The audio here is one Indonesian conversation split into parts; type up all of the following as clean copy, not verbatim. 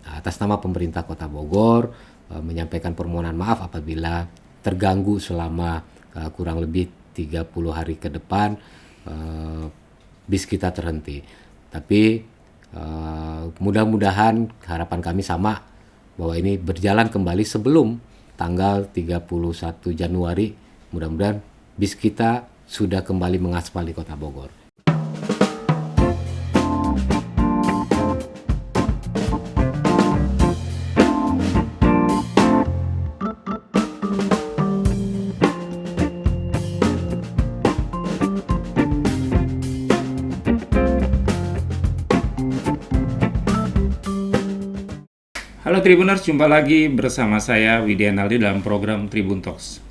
atas nama pemerintah Kota Bogor menyampaikan permohonan maaf apabila terganggu selama kurang lebih 30 hari ke depan bis kita terhenti. Tapi mudah-mudahan harapan kami sama bahwa ini berjalan kembali sebelum tanggal 31 Januari. Mudah-mudahan bis kita sudah kembali mengaspal di Kota Bogor. Halo Tribuners, jumpa lagi bersama saya Widya Naldi dalam program Tribun Talks.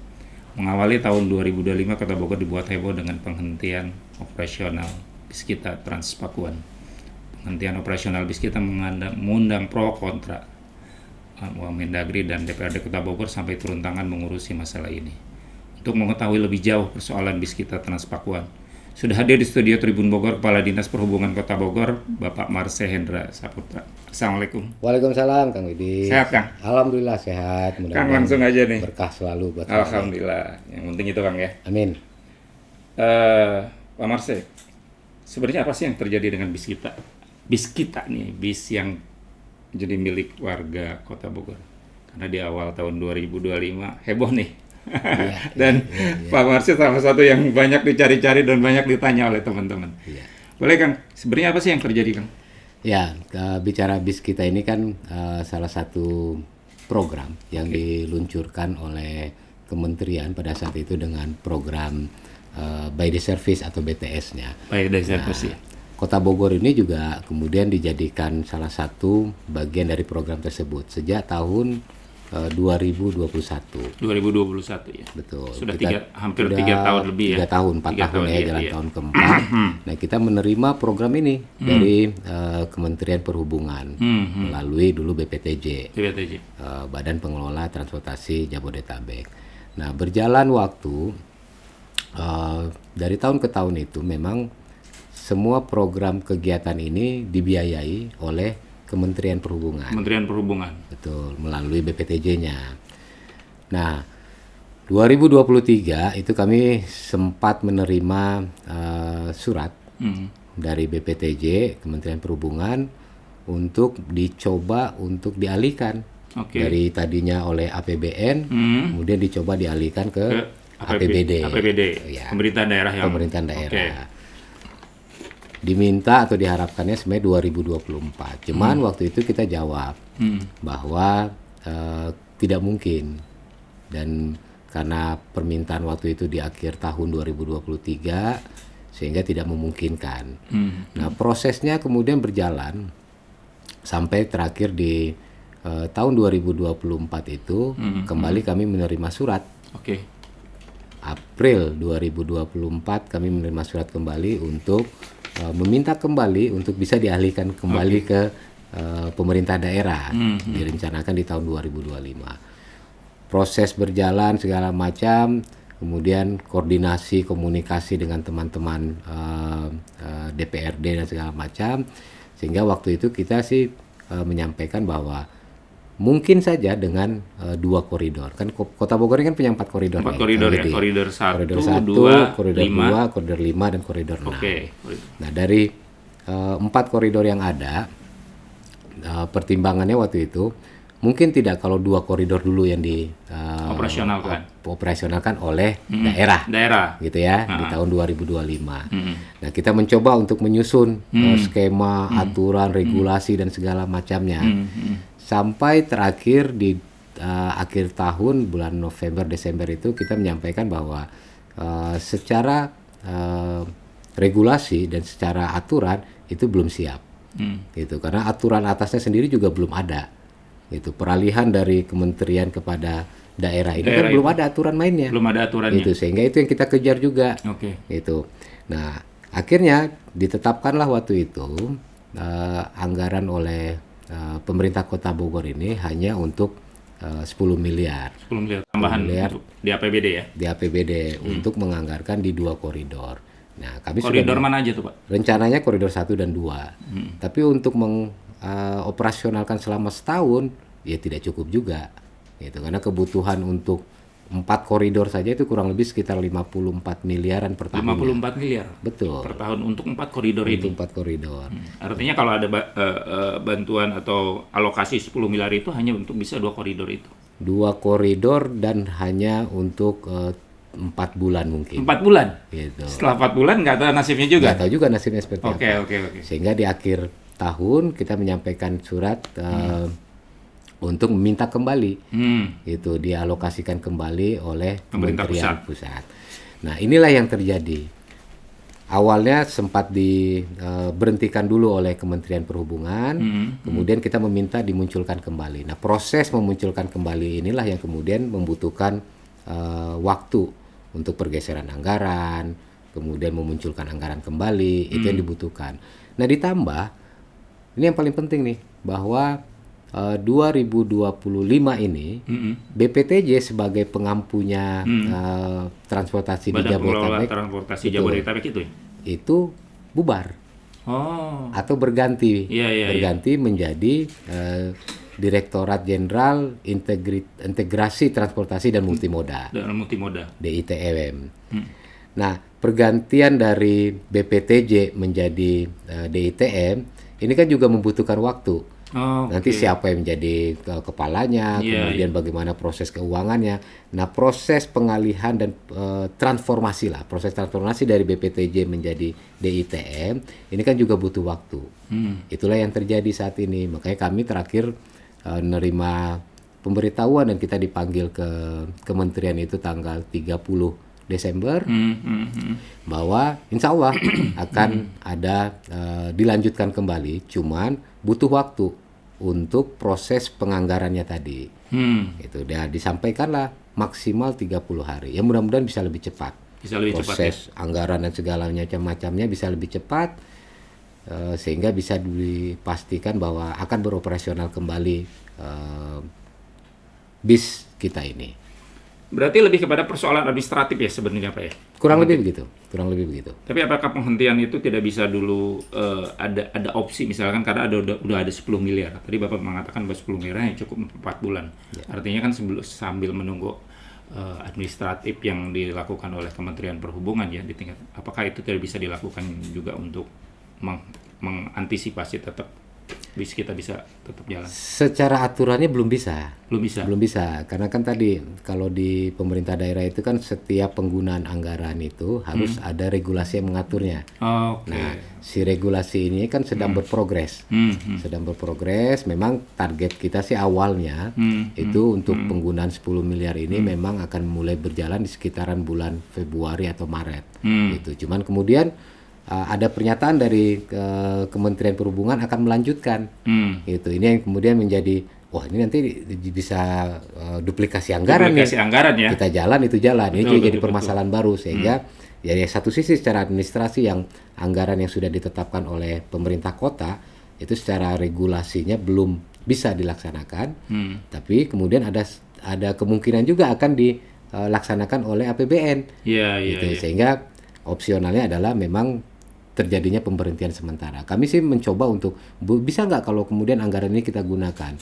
Mengawali tahun 2025, Kota Bogor dibuat heboh dengan penghentian operasional bis kita Trans Pakuan. Penghentian operasional bis kita mengundang pro kontra. Mendagri dan DPRD Kota Bogor sampai turun tangan mengurusi masalah ini. Untuk mengetahui lebih jauh persoalan bis kita Trans Pakuan, sudah hadir di studio Tribun Bogor Kepala Dinas Perhubungan Kota Bogor, Bapak Marse Hendra Saputra. Assalamualaikum. Waalaikumsalam, Kang Widi. Sehat, Kang? Alhamdulillah sehat. Kang, langsung aja nih. Berkah selalu buat Alhamdulillah. Yang penting itu, Kang, ya. Amin. Pak Marse, sebenarnya apa sih yang terjadi dengan bis kita? Bis kita nih, bis yang jadi milik warga Kota Bogor. Karena di awal tahun 2025 heboh nih. Dan Pak Marse salah satu yang banyak dicari-cari dan banyak ditanya oleh teman-teman. Boleh, Kang, sebenarnya apa sih yang terjadi, Kang? Ya, bicara bis kita ini kan salah satu program yang diluncurkan oleh Kementerian pada saat itu dengan program By the Service atau BTS-nya. By the Service, ya. Kota Bogor ini juga kemudian dijadikan salah satu bagian dari program tersebut sejak tahun 2021 ya. Betul. Sudah hampir 3 tahun lebih ya. 3 tahun, 4 tahun ya, jalan tahun keempat. Nah, kita menerima program ini dari Kementerian Perhubungan melalui dulu BPTJ. Badan Pengelola Transportasi Jabodetabek. Nah, berjalan waktu dari tahun ke tahun itu memang semua program kegiatan ini dibiayai oleh Kementerian Perhubungan. Kementerian Perhubungan. Betul, melalui BPTJ-nya. Nah, 2023 itu kami sempat menerima surat dari BPTJ, Kementerian Perhubungan, untuk dicoba untuk dialihkan. Dari tadinya oleh APBN, kemudian dicoba dialihkan ke APBD. Ya. Pemerintahan daerah yang Pemerintahan daerah. Diminta atau diharapkannya sebenarnya 2024. Cuman waktu itu kita jawab bahwa tidak mungkin. Dan karena permintaan waktu itu di akhir tahun 2023 sehingga tidak memungkinkan. Nah, prosesnya kemudian berjalan sampai terakhir di tahun 2024 itu kembali kami menerima surat. April 2024 kami menerima surat kembali untuk meminta kembali untuk bisa dialihkan kembali ke pemerintah daerah. Direncanakan di tahun 2025. Proses berjalan segala macam, kemudian koordinasi komunikasi dengan teman-teman DPRD dan segala macam, sehingga waktu itu kita sih menyampaikan bahwa mungkin saja dengan 2 koridor. Kan Kota Bogor ini kan punya 4 koridor. 4 koridor ya. Koridor 1, koridor 2, koridor 5. 2, koridor 5 dan koridor 6. Nah, dari 4 koridor yang ada, pertimbangannya waktu itu mungkin tidak kalau 2 koridor dulu yang di operasionalkan oleh daerah gitu ya di tahun 2025. Nah, kita mencoba untuk menyusun skema, aturan, regulasi dan segala macamnya. Sampai terakhir di akhir tahun bulan November Desember itu kita menyampaikan bahwa secara regulasi dan secara aturan itu belum siap, gitu. Karena aturan atasnya sendiri juga belum ada, gitu. Peralihan dari kementerian kepada daerah ini kan belum ada aturan mainnya, belum ada aturannya. Gitu. Sehingga itu yang kita kejar juga, gitu. Nah, akhirnya ditetapkanlah waktu itu anggaran oleh pemerintah Kota Bogor ini hanya untuk 10 miliar. 10 miliar tambahan di APBD ya? Di APBD untuk menganggarkan di 2 koridor. Nah, kami koridor mana aja tuh, Pak? Rencananya koridor 1 dan 2. Tapi untuk operasionalkan selama setahun, ya tidak cukup juga. Gitu. Karena kebutuhan untuk 4 koridor saja itu kurang lebih sekitar 54 miliaran per tahun. 54 miliar Betul. per tahun untuk 4 koridor ini. Untuk 4 koridor. Artinya kalau ada bantuan atau alokasi 10 miliar itu hanya untuk bisa 2 koridor itu. 2 koridor dan hanya untuk 4 bulan mungkin. 4 bulan? Gitu. Setelah 4 bulan nggak tahu nasibnya juga? Nggak tahu juga nasibnya seperti Oke. apa. Sehingga di akhir tahun kita menyampaikan surat untuk meminta kembali. Itu dialokasikan kembali oleh Pemerintah Kementerian Pusat. Nah, inilah yang terjadi. Awalnya sempat diberhentikan dulu oleh Kementerian Perhubungan, kemudian kita meminta dimunculkan kembali. Nah, proses memunculkan kembali inilah yang kemudian membutuhkan waktu untuk pergeseran anggaran, kemudian memunculkan anggaran kembali, itu yang dibutuhkan. Nah, ditambah, ini yang paling penting nih, bahwa 2025 ini BPTJ sebagai pengampunya transportasi di Badan Pengelola Jabodetabek, Transportasi Jabodetabek itu ya? Itu bubar atau berganti berganti menjadi Direktorat Jenderal Integrasi Transportasi dan Multimoda DITM. Nah, pergantian dari BPTJ menjadi DITM ini kan juga membutuhkan waktu. Nanti siapa yang menjadi kepalanya, kemudian bagaimana proses keuangannya. Nah, proses pengalihan dan proses transformasi dari BPTJ menjadi DITM ini kan juga butuh waktu. Itulah yang terjadi saat ini. Makanya kami terakhir menerima pemberitahuan dan kita dipanggil ke kementerian itu tanggal 30 Desember bahwa insya Allah akan ada dilanjutkan kembali, cuman butuh waktu untuk proses penganggarannya tadi. Itu dan disampaikanlah maksimal 30 hari. Ya mudah-mudahan bisa lebih cepat. Proses anggaran dan segala macam-macamnya bisa lebih cepat sehingga bisa dipastikan bahwa akan beroperasional kembali bis kita ini. Berarti lebih kepada persoalan administratif ya sebenarnya Pak ya? Kurang lebih begitu. Tapi apakah penghentian itu tidak bisa dulu ada opsi misalkan karena udah ada 10 miliar. Tadi Bapak mengatakan bahwa 10 miliar hanya cukup 4 bulan. Ya. Artinya kan sambil menunggu administratif yang dilakukan oleh Kementerian Perhubungan ya di tingkat. Apakah itu tidak bisa dilakukan juga untuk mengantisipasi tetap bis kita bisa tetap jalan? Secara aturannya belum bisa. Belum bisa. Karena kan tadi kalau di pemerintah daerah itu kan setiap penggunaan anggaran itu harus ada regulasi yang mengaturnya. Nah, si regulasi ini kan sedang berprogres. Sedang berprogres. Memang target kita sih awalnya itu untuk penggunaan 10 miliar ini memang akan mulai berjalan di sekitaran bulan Februari atau Maret. Gitu. Cuman kemudian ada pernyataan dari Kementerian Perhubungan akan melanjutkan. Gitu. Ini yang kemudian menjadi ini nanti bisa duplikasi anggaran nih. Ya. Kita jalan itu jalan. Ini juga jadi permasalahan baru sehingga ya satu sisi secara administrasi yang anggaran yang sudah ditetapkan oleh pemerintah kota itu secara regulasinya belum bisa dilaksanakan. Tapi kemudian ada kemungkinan juga akan dilaksanakan oleh APBN. Gitu. Sehingga opsionalnya adalah memang terjadinya pemberhentian sementara. Kami sih mencoba untuk bisa nggak kalau kemudian anggaran ini kita gunakan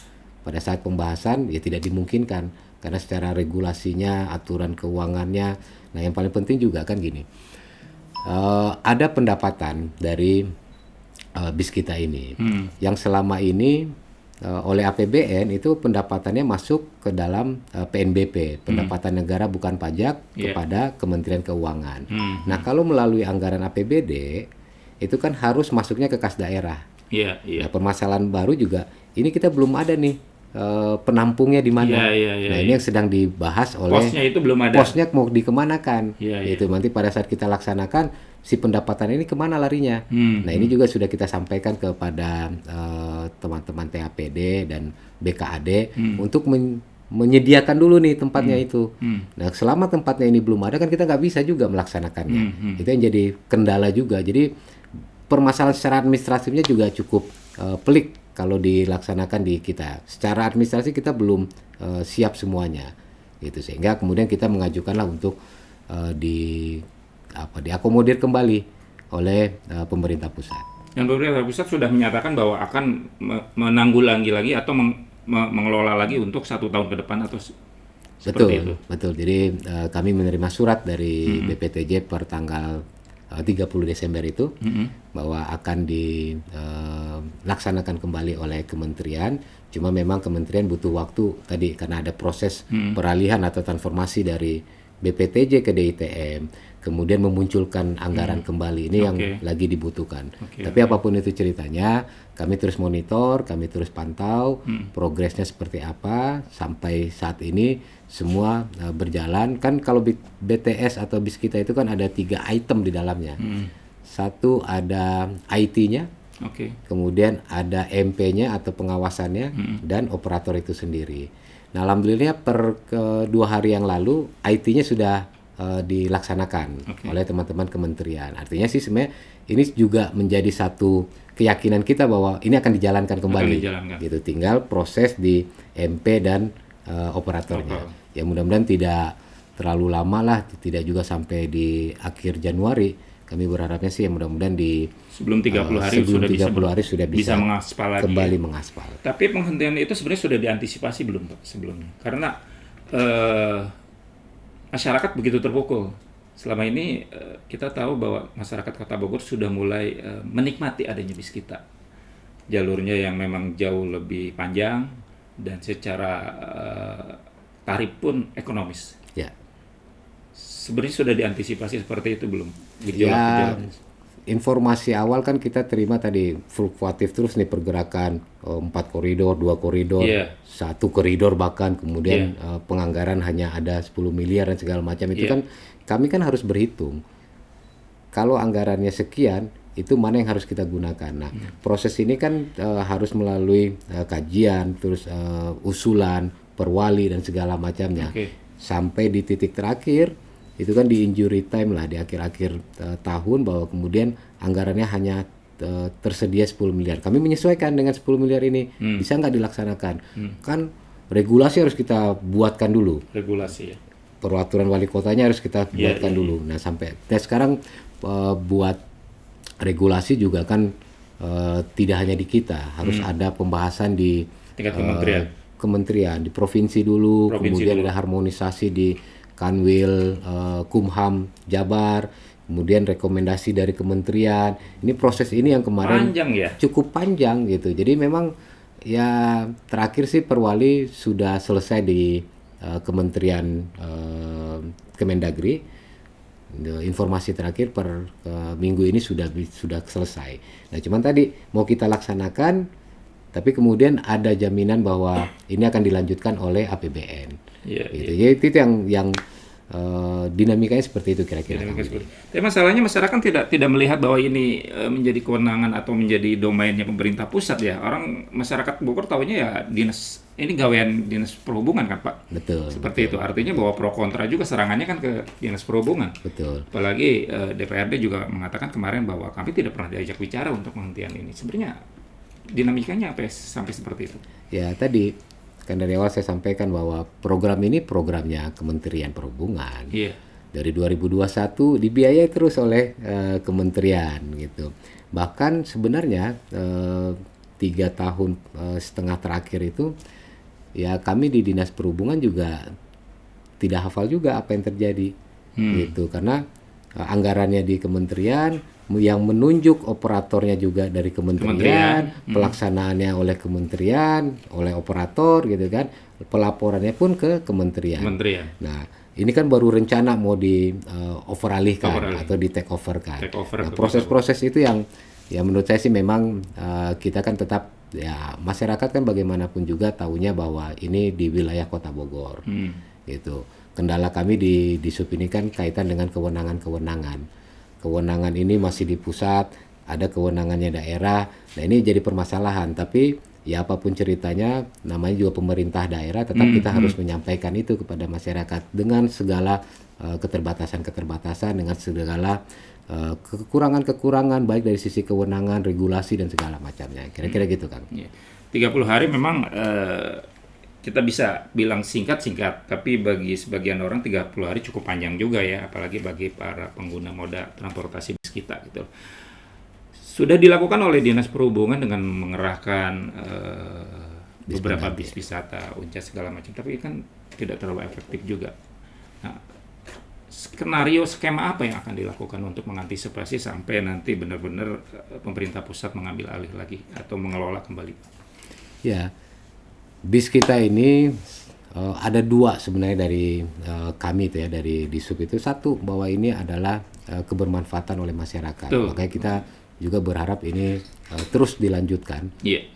pada saat pembahasan ya tidak dimungkinkan karena secara regulasinya, aturan keuangannya. Nah yang paling penting juga kan gini, ada pendapatan dari bis kita ini yang selama ini oleh APBN itu pendapatannya masuk ke dalam PNBP, pendapatan negara bukan pajak kepada Kementerian Keuangan. Nah kalau melalui anggaran APBD itu kan harus masuknya ke kas daerah. Nah, permasalahan baru juga ini kita belum ada nih penampungnya di mana. Nah ini yang sedang dibahas oleh posnya itu belum ada. Posnya mau dikemanakan? Itu nanti pada saat kita laksanakan si pendapatan ini kemana larinya? Nah ini juga sudah kita sampaikan kepada teman-teman TAPD dan BKAD untuk menyediakan dulu nih tempatnya itu. Nah selama tempatnya ini belum ada kan kita nggak bisa juga melaksanakannya. Itu yang jadi kendala juga. Jadi permasalahan secara administratifnya juga cukup pelik kalau dilaksanakan di kita. Secara administrasi kita belum siap semuanya. Gitu sehingga kemudian kita mengajukanlah untuk diakomodir kembali oleh pemerintah pusat. Dan pemerintah pusat sudah menyatakan bahwa akan menanggulangi lagi atau mengelola lagi untuk 1 tahun ke depan atau seperti itu. Betul. Jadi kami menerima surat dari BPTJ per tanggal 30 Desember itu bahwa akan dilaksanakan kembali oleh kementerian. Cuma memang kementerian butuh waktu tadi karena ada proses peralihan atau transformasi dari BPTJ ke DITM, kemudian memunculkan anggaran kembali ini yang lagi dibutuhkan. Tapi apapun itu ceritanya, kami terus monitor, kami terus pantau progresnya seperti apa sampai saat ini semua berjalan. Kan kalau BTS atau BIS kita itu kan ada 3 item di dalamnya. Satu ada IT-nya, kemudian ada MP-nya atau pengawasannya, dan operator itu sendiri. Nah, alhamdulillah per 2 hari yang lalu IT-nya sudah dilaksanakan oleh teman-teman kementerian. Artinya sih sebenarnya ini juga menjadi satu keyakinan kita bahwa ini akan dijalankan kembali. Gitu. Tinggal proses di MP dan operatornya. Ya mudah-mudahan tidak terlalu lama lah, tidak juga sampai di akhir Januari. Kami berharapnya sih ya mudah-mudahan di sebelum 30 hari sudah bisa mengaspal lagi, kembali mengaspal. Tapi penghentian itu sebenarnya sudah diantisipasi belum Pak sebelumnya? Karena masyarakat begitu terpukul. Selama ini kita tahu bahwa masyarakat Kota Bogor sudah mulai menikmati adanya bis kita. Jalurnya yang memang jauh lebih panjang dan secara tarif pun ekonomis. Ya. Sebenarnya sudah diantisipasi seperti itu belum? Informasi awal kan kita terima tadi fluktuatif terus nih pergerakan 4 koridor, 2 koridor, 1 koridor bahkan kemudian penganggaran hanya ada 10 miliar dan segala macam itu kan kami kan harus berhitung kalau anggarannya sekian itu mana yang harus kita gunakan. Nah proses ini kan harus melalui kajian terus usulan perwali dan segala macamnya sampai di titik terakhir itu kan di injury time lah di akhir-akhir tahun bahwa kemudian anggarannya hanya tersedia 10 miliar. Kami menyesuaikan dengan 10 miliar ini bisa nggak dilaksanakan? Kan regulasi harus kita buatkan dulu. Regulasi ya. Peraturan wali kotanya harus kita buatkan dulu. Nah sampai sekarang buat regulasi juga kan tidak hanya di kita, harus ada pembahasan di tingkat kementerian di provinsi dulu, kemudian ada harmonisasi di Kanwil, Kumham, Jabar, kemudian rekomendasi dari kementerian. Ini proses ini yang kemarin cukup panjang gitu. Jadi memang ya terakhir sih perwali sudah selesai di Kementerian Kemendagri. Informasi terakhir per minggu ini sudah selesai. Nah cuman tadi mau kita laksanakan, tapi kemudian ada jaminan bahwa ini akan dilanjutkan oleh APBN. Jadi itu yang dinamikanya seperti itu kira-kira. Tapi masalahnya masyarakat tidak melihat bahwa ini menjadi kewenangan atau menjadi domainnya pemerintah pusat ya. Orang masyarakat Bogor tahunya ya ini gawean dinas perhubungan kan Pak. Betul. Seperti itu. Artinya bahwa pro kontra juga serangannya kan ke dinas perhubungan. Betul. Apalagi DPRD juga mengatakan kemarin bahwa kami tidak pernah diajak bicara untuk penghentian ini. Sebenarnya dinamikanya apa sampai seperti itu? Ya tadi kan dari awal saya sampaikan bahwa program ini programnya Kementerian Perhubungan. Dari 2021 dibiayai terus oleh kementerian gitu. Bahkan sebenarnya 3 tahun setengah terakhir itu ya kami di Dinas Perhubungan juga tidak hafal juga apa yang terjadi gitu karena anggarannya di kementerian yang menunjuk operatornya juga dari kementerian. Pelaksanaannya oleh kementerian, oleh operator gitu kan, pelaporannya pun ke kementerian. Nah ini kan baru rencana mau di overalihkan atau di take over kan. Nah, proses-proses itu yang ya menurut saya sih memang kita kan tetap ya masyarakat kan bagaimanapun juga tahunya bahwa ini di wilayah Kota Bogor gitu. Kendala kami di SUP ini kan kaitan dengan kewenangan ini masih di pusat, ada kewenangannya daerah. Nah ini jadi permasalahan. Tapi ya apapun ceritanya, namanya juga pemerintah daerah, tetap kita harus menyampaikan itu kepada masyarakat dengan segala keterbatasan, dengan segala kekurangan baik dari sisi kewenangan, regulasi dan segala macamnya. Kira-kira gitu Kang. 30 hari memang kita bisa bilang singkat, tapi bagi sebagian orang 30 hari cukup panjang juga ya, apalagi bagi para pengguna moda transportasi bis kita gitu. Sudah dilakukan oleh Dinas Perhubungan dengan mengerahkan beberapa bis wisata, Unca segala macam, tapi kan tidak terlalu efektif juga. Nah, skenario skema apa yang akan dilakukan untuk mengantisipasi sampai nanti benar-benar pemerintah pusat mengambil alih lagi atau mengelola kembali? Ya, bis kita ini ada dua sebenarnya dari kami itu ya, dari Disub itu. Satu, bahwa ini adalah kebermanfaatan oleh masyarakat. Makanya kita juga berharap ini terus dilanjutkan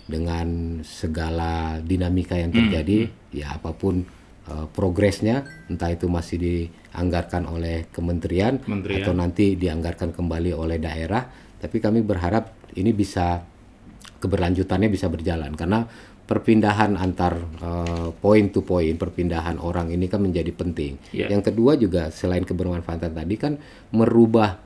dengan segala dinamika yang terjadi. Ya, apapun progresnya, entah itu masih dianggarkan oleh kementerian atau nanti dianggarkan kembali oleh daerah, tapi kami berharap ini bisa keberlanjutannya bisa berjalan, karena perpindahan antar point to point, perpindahan orang ini kan menjadi penting. Yang kedua juga selain kebermanfaatan tadi kan merubah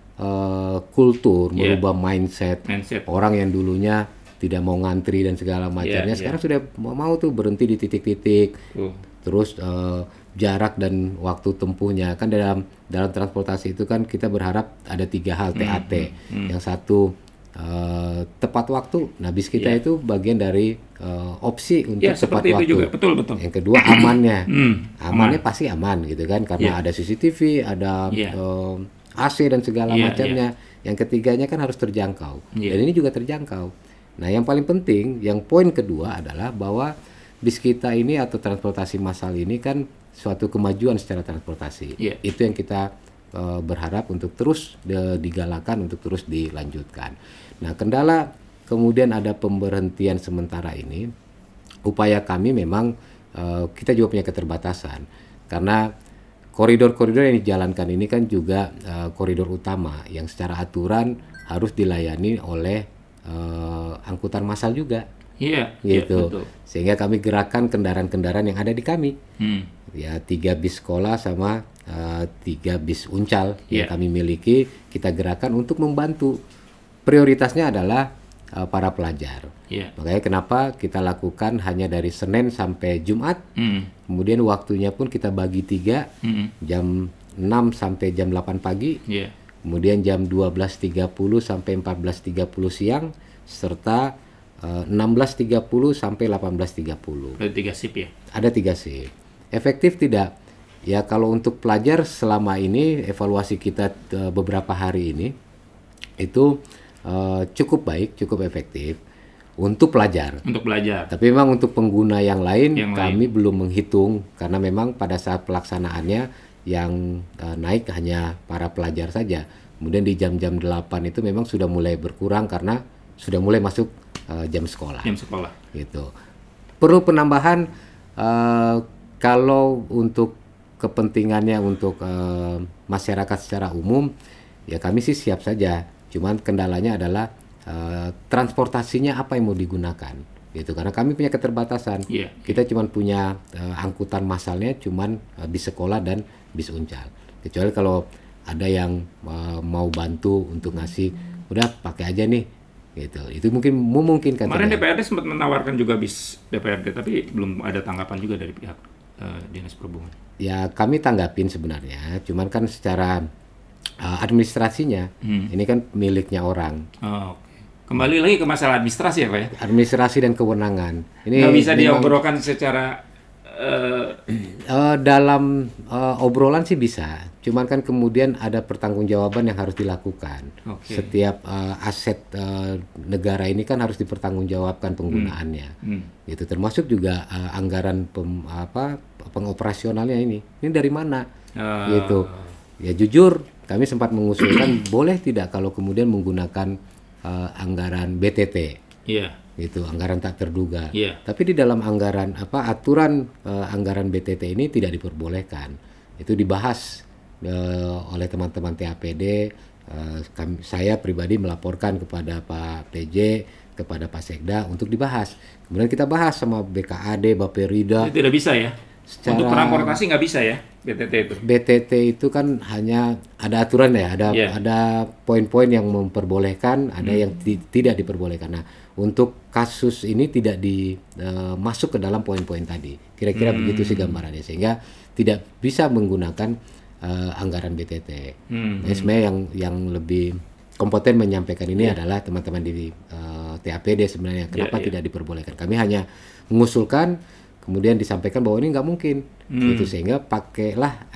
kultur, merubah mindset orang yang dulunya tidak mau ngantri dan segala macamnya, sekarang sudah mau tuh berhenti di titik-titik. Terus jarak dan waktu tempuhnya kan dalam transportasi itu kan kita berharap ada 3 hal TAT. Yang satu tepat waktu. Nah, bis kita itu bagian dari opsi untuk tepat waktu. Juga. Betul. Yang kedua amannya. Amannya pasti aman gitu kan, karena ada CCTV, ada AC dan segala macamnya. Yang ketiganya kan harus terjangkau. Dan ini juga terjangkau. Nah, yang paling penting, yang poin kedua adalah bahwa bis kita ini atau transportasi massal ini kan suatu kemajuan secara transportasi. Itu yang kita berharap untuk terus digalakan, untuk terus dilanjutkan. Nah, kendala kemudian ada pemberhentian sementara ini. Upaya kami memang kita juga punya keterbatasan, karena koridor-koridor yang dijalankan ini kan juga koridor utama yang secara aturan harus dilayani oleh angkutan massal juga. Gitu. Sehingga kami gerakkan kendaraan-kendaraan yang ada di kami. Ya, 3 bis sekolah sama 3 bis uncal yang kami miliki, kita gerakan untuk membantu. Prioritasnya adalah para pelajar. Makanya kenapa kita lakukan hanya dari Senin sampai Jumat. Kemudian waktunya pun kita bagi 3, jam 6 sampai jam 8 pagi. Kemudian jam 12.30 sampai 14.30 siang, serta 16.30 sampai 18.30. Ada 3 shift ya? Ada 3 shift. Efektif tidak? Ya, kalau untuk pelajar selama ini evaluasi kita beberapa hari ini itu cukup baik, cukup efektif untuk pelajar. Tapi memang untuk pengguna yang lain kami belum menghitung, karena memang pada saat pelaksanaannya yang naik hanya para pelajar saja. Kemudian di jam-jam 8 itu memang sudah mulai berkurang karena sudah mulai masuk jam sekolah. Gitu. Perlu penambahan kalau untuk kepentingannya untuk masyarakat secara umum, ya kami sih siap saja. Cuman kendalanya adalah transportasinya apa yang mau digunakan, gitu. Karena kami punya keterbatasan. Kita cuman punya angkutan massalnya cuman bis sekolah dan bis uncal. Kecuali kalau ada yang mau bantu untuk ngasih, udah pakai aja nih, gitu. Itu mungkin memungkinkan. Kemarin DPRD sempat menawarkan juga bis DPRD, tapi belum ada tanggapan juga dari pihak Dinas Perhubungan. Ya, kami tanggapin sebenarnya, cuman kan secara administrasinya ini kan miliknya orang. Kembali lagi ke masalah administrasi ya, Pak ya? Administrasi dan kewenangan. Ini nggak bisa diobrolkan secara dalam obrolan sih bisa, cuman kan kemudian ada pertanggungjawaban yang harus dilakukan. Setiap aset negara ini kan harus dipertanggungjawabkan penggunaannya, gitu. Termasuk juga anggaran pengoperasionalnya ini dari mana, gitu. Ya jujur kami sempat mengusulkan boleh tidak kalau kemudian menggunakan anggaran BTT. Itu anggaran tak terduga. Tapi di dalam anggaran aturan anggaran BTT ini tidak diperbolehkan. Itu dibahas oleh teman-teman TAPD. Saya pribadi melaporkan kepada Pak PJ, kepada Pak Sekda untuk dibahas. Kemudian kita bahas sama BKAD, Bapperida. Itu tidak bisa ya? Untuk transportasi nggak bisa ya BTT itu? BTT itu kan hanya ada aturan ya, ada poin-poin yang memperbolehkan, ada yang tidak diperbolehkan. Nah, untuk kasus ini tidak masuk ke dalam poin-poin tadi. Kira-kira begitu sih gambarannya, sehingga tidak bisa menggunakan anggaran BTT. Nah, sebenarnya yang lebih kompeten menyampaikan ini adalah teman-teman di TAPD sebenarnya. Kenapa tidak diperbolehkan? Kami hanya mengusulkan, kemudian disampaikan bahwa ini nggak mungkin, gitu, sehingga pakailah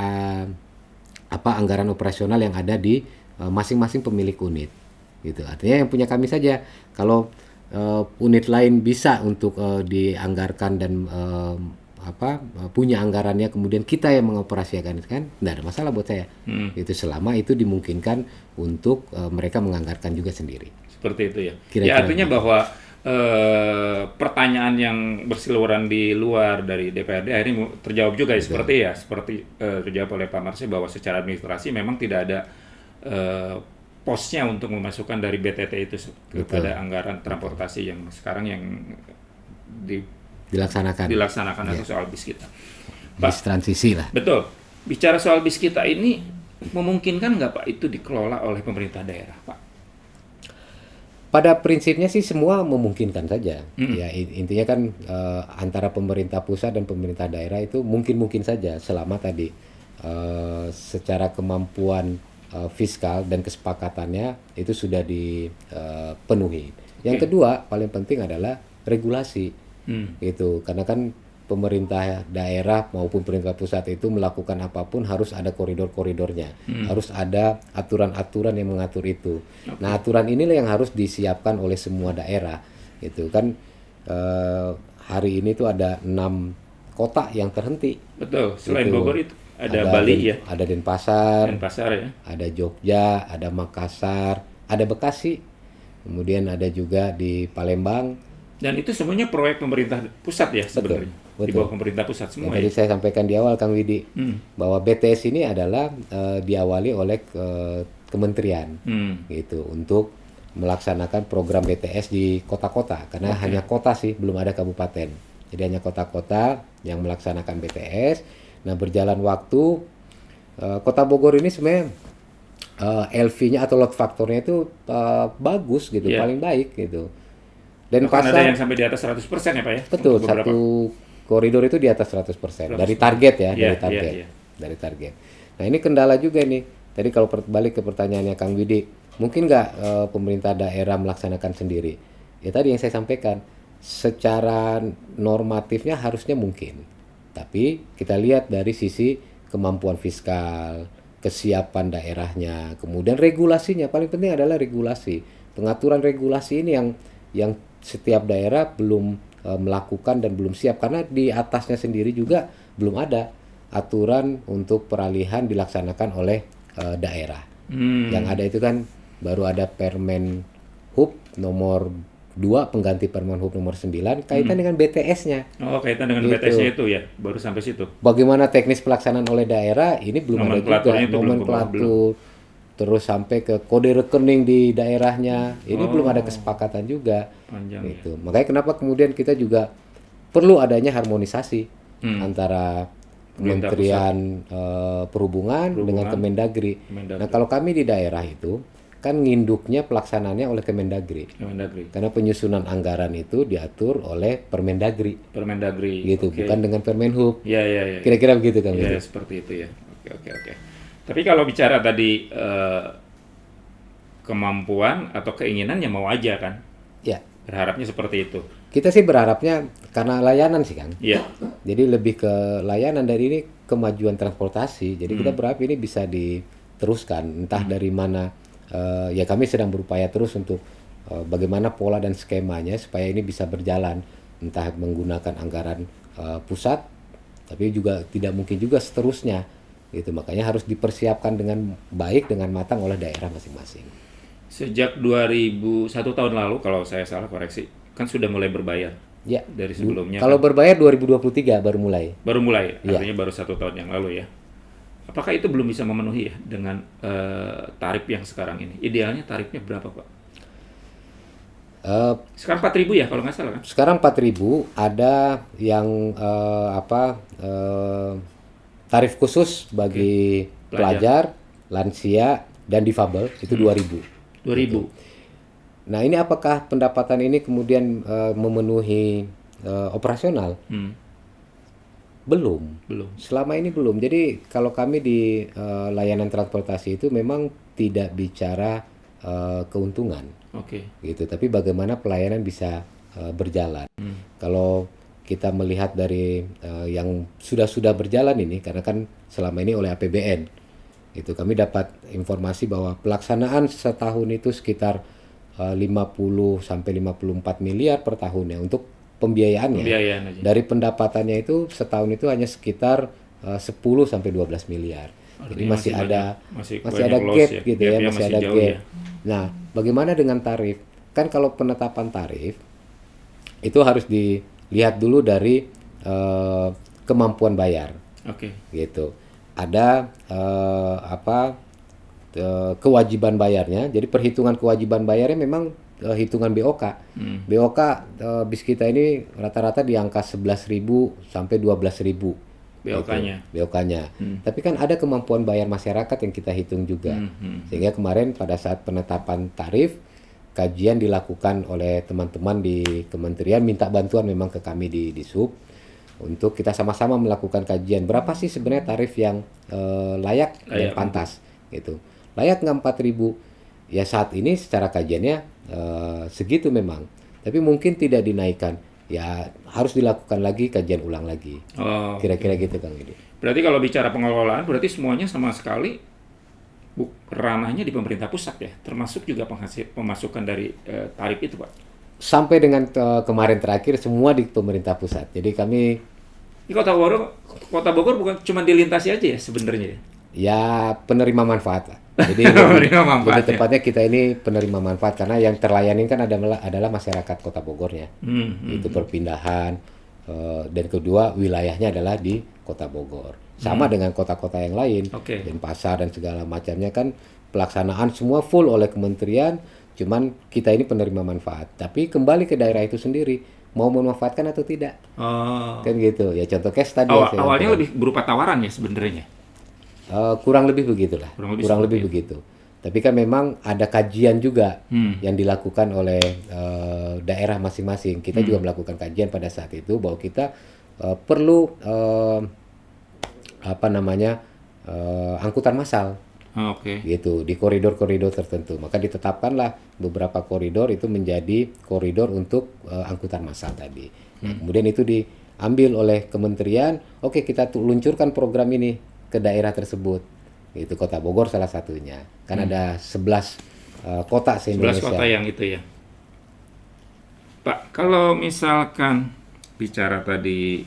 anggaran operasional yang ada di masing-masing pemilik unit, gitu. Artinya yang punya kami saja. Kalau unit lain bisa untuk dianggarkan dan punya anggarannya, kemudian kita yang mengoperasikan, kan tidak ada masalah buat saya. Itu selama itu dimungkinkan untuk mereka menganggarkan juga sendiri. Seperti itu ya. Kira-kira Ya artinya gitu. bahwa pertanyaan yang berseliweran di luar dari DPRD akhirnya terjawab juga ya, seperti terjawab oleh Pak Marsy bahwa secara administrasi memang tidak ada posnya untuk memasukkan dari BTT itu kepada anggaran transportasi yang sekarang yang dilaksanakan atau soal bis kita. Bis transisi lah. Betul. Bicara soal bis kita ini memungkinkan nggak Pak itu dikelola oleh pemerintah daerah, Pak? Pada prinsipnya sih semua memungkinkan saja. Ya intinya kan antara pemerintah pusat dan pemerintah daerah itu mungkin saja selama tadi secara kemampuan fiskal dan kesepakatannya itu sudah dipenuhi. Yang kedua paling penting adalah regulasi. Gitu. Karena kan pemerintah daerah maupun pemerintah pusat itu melakukan apapun harus ada koridor-koridornya, harus ada aturan-aturan yang mengatur itu. Nah, aturan inilah yang harus disiapkan oleh semua daerah. Gitu kan hari ini tuh ada 6 kota yang terhenti. Betul. Selain Gitu. Bogor itu ada Bali ya. Ada Denpasar, ya. ada Jogja, ada Makassar, ada Bekasi, kemudian ada juga di Palembang. Dan itu semuanya proyek pemerintah pusat ya sebenarnya. Di bawah pemerintah pusat semua. Tadi saya sampaikan di awal Kang Widi bahwa BTS ini adalah diawali oleh kementerian gitu untuk melaksanakan program BTS di kota-kota karena hanya kota sih, belum ada kabupaten. Jadi hanya kota-kota yang melaksanakan BTS. Nah, berjalan waktu Kota Bogor ini sebenarnya LV-nya atau load factor-nya itu bagus gitu, paling baik gitu. Dan pasar ada yang sampai di atas 100% ya Pak ya? Betul, satu koridor itu di atas 100%. Dari target ya, dari target. Nah, ini kendala juga nih. Tadi kalau balik ke pertanyaannya Kang Widi, mungkin nggak pemerintah daerah melaksanakan sendiri? Ya tadi yang saya sampaikan, secara normatifnya harusnya mungkin. Tapi kita lihat dari sisi kemampuan fiskal, kesiapan daerahnya, kemudian regulasinya. Paling penting adalah regulasi. Pengaturan regulasi ini yang setiap daerah belum melakukan dan belum siap karena di atasnya sendiri juga belum ada aturan untuk peralihan dilaksanakan oleh daerah. Yang ada itu kan baru ada Permen Hub nomor 2 pengganti Permen Hub nomor 9 kaitan dengan BTS-nya. Oh, kaitan dengan gitu. BTS-nya itu ya, baru sampai situ. Bagaimana teknis pelaksanaan oleh daerah ini belum ada juga nomenklatur. Terus sampai ke kode rekening di daerahnya, ini belum ada kesepakatan juga. Panjang, gitu. Makanya kenapa kemudian kita juga perlu adanya harmonisasi antara Kementerian Perhubungan dengan Kemendagri. Nah, kalau kami di daerah itu kan nginduknya pelaksanaannya oleh Kemendagri. Karena penyusunan anggaran itu diatur oleh Permendagri. Gitu, bukan dengan Permenhub. Ya. Kira-kira begitu kan? Ya, seperti itu ya. Oke. Tapi kalau bicara tadi kemampuan atau keinginan ya mau aja kan? Ya. Berharapnya seperti itu. Kita sih berharapnya karena layanan sih Kang. Iya. Jadi lebih ke layanan dari ini kemajuan transportasi. Jadi kita berharap ini bisa diteruskan entah dari mana. Ya kami sedang berupaya terus untuk bagaimana pola dan skemanya supaya ini bisa berjalan. Entah menggunakan anggaran pusat, tapi juga tidak mungkin juga seterusnya. Gitu, makanya harus dipersiapkan dengan baik, dengan matang oleh daerah masing-masing. Sejak 2001 tahun lalu, kalau saya salah koreksi, kan sudah mulai berbayar. Ya. Dari sebelumnya. Kalau kan berbayar 2023 baru mulai. Baru mulai, artinya baru 1 tahun yang lalu ya. Apakah itu belum bisa memenuhi ya dengan tarif yang sekarang ini? Idealnya tarifnya berapa Pak? Sekarang 4.000 ya kalau nggak salah kan? Sekarang 4.000, ada yang tarif khusus bagi pelajar, lansia, dan difabel itu 2.000. 2.000. Gitu. Nah, ini apakah pendapatan ini kemudian memenuhi operasional? Belum. Selama ini belum. Jadi kalau kami di layanan transportasi itu memang tidak bicara keuntungan. Oke. Gitu. Tapi bagaimana pelayanan bisa berjalan. Kalau kita melihat dari yang sudah berjalan ini, karena kan selama ini oleh APBN, itu kami dapat informasi bahwa pelaksanaan setahun itu sekitar 50 sampai 54 miliar per tahun ya untuk pembiayaannya. Pembiayaan aja. Dari pendapatannya itu setahun itu hanya sekitar 10 sampai 12 miliar. Jadi Artinya masih ada masih ada banyak loss gap ya. gitu ya, Gapnya masih masih ada jauh gap. ya. Nah, bagaimana dengan tarif? Kan kalau penetapan tarif itu harus dilihat dulu dari kemampuan bayar. Oke. Gitu. Ada kewajiban bayarnya. Jadi perhitungan kewajiban bayarnya memang hitungan BOK. BOK bis kita ini rata-rata di angka 11.000 sampai 12.000 BOK-nya. BOK-nya. Tapi kan ada kemampuan bayar masyarakat yang kita hitung juga. Sehingga kemarin pada saat penetapan tarif, kajian dilakukan oleh teman-teman di kementerian, minta bantuan memang ke kami di Sub untuk kita sama-sama melakukan kajian berapa sih sebenarnya tarif yang layak dan pantas gitu. Layak nggak 4.000? Ya saat ini secara kajiannya segitu memang, tapi mungkin tidak dinaikkan. Ya harus dilakukan lagi kajian ulang lagi. Oh, Kira-kira gitu Kang Yudi. berarti kalau bicara pengelolaan, berarti semuanya sama sekali ranahnya di pemerintah pusat ya, termasuk juga pemasukan dari tarif itu, Pak. Sampai dengan kemarin terakhir semua di pemerintah pusat. Jadi kami Di Kota Bogor bukan cuma dilintasi aja ya sebenarnya. ya penerima manfaat lah. Jadi Penerima manfaat, lebih tepatnya kita ini penerima manfaat karena yang terlayani kan adalah masyarakat Kota Bogornya. Itu perpindahan dan kedua wilayahnya adalah di Kota Bogor. Sama dengan kota-kota yang lain, Denpasar dan segala macamnya kan pelaksanaan semua full oleh kementerian, cuman kita ini penerima manfaat. Tapi kembali ke daerah itu sendiri, mau memanfaatkan atau tidak. Kan gitu. Ya contoh case tadi Awalnya lebih berupa tawaran ya sebenarnya. Kurang lebih begitulah. Kurang lebih begitu. Tapi kan memang ada kajian juga yang dilakukan oleh daerah masing-masing. Kita juga melakukan kajian pada saat itu bahwa kita perlu angkutan massal. Gitu di koridor-koridor tertentu. Maka ditetapkanlah beberapa koridor itu menjadi koridor untuk angkutan massal tadi. Nah, kemudian itu diambil oleh kementerian. Oke, kita luncurkan program ini ke daerah tersebut. Itu Kota Bogor salah satunya. Kan ada 11 kota se-Indonesia. 11 kota yang itu ya. Pak, kalau misalkan bicara tadi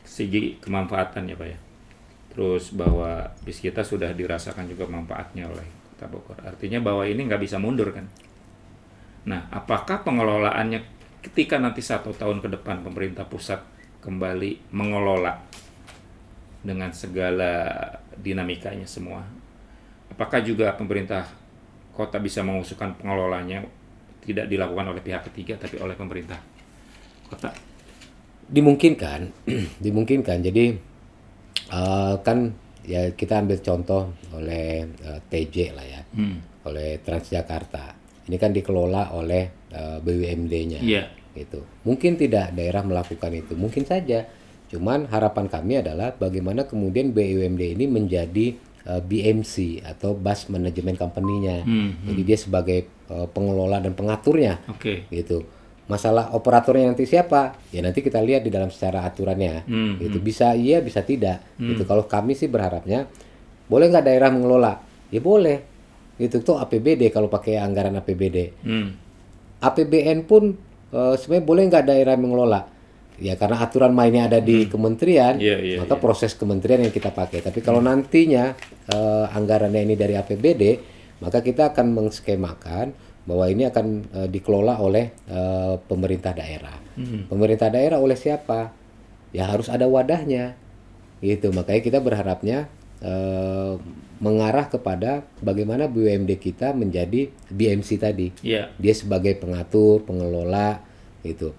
segi kemanfaatan ya Pak ya. Terus bahwa bis kita sudah dirasakan juga manfaatnya oleh Kota Bogor. Artinya bahwa ini nggak bisa mundur kan. Nah, apakah pengelolaannya ketika nanti 1 tahun ke depan pemerintah pusat kembali mengelola dengan segala dinamikanya semua, apakah juga pemerintah kota bisa mengusulkan pengelolanya tidak dilakukan oleh pihak ketiga tapi oleh pemerintah kota? Dimungkinkan, dimungkinkan. Jadi kan ya kita ambil contoh oleh TJ lah ya, oleh Transjakarta. Ini kan dikelola oleh BUMD-nya, gitu. Mungkin tidak daerah melakukan itu, mungkin saja. Cuman harapan kami adalah bagaimana kemudian BUMD ini menjadi BMC atau Bus Management Company-nya. Jadi dia sebagai pengelola dan pengaturnya, gitu. Masalah operatornya nanti siapa? Ya nanti kita lihat di dalam secara aturannya. Gitu. Bisa iya, bisa tidak. Gitu. Kalau kami sih berharapnya boleh nggak daerah mengelola? Ya boleh. Gitu. Itu APBD kalau pakai anggaran APBD. APBN pun sebenarnya boleh nggak daerah mengelola? Ya karena aturan mainnya ada di kementerian, maka proses kementerian yang kita pakai. Tapi kalau nantinya anggarannya ini dari APBD, maka kita akan mengskemakan bahwa ini akan dikelola oleh pemerintah daerah. Pemerintah daerah oleh siapa? Ya harus ada wadahnya, gitu. Makanya kita berharapnya mengarah kepada bagaimana BUMD kita menjadi BMC tadi. Dia sebagai pengatur, pengelola, gitu.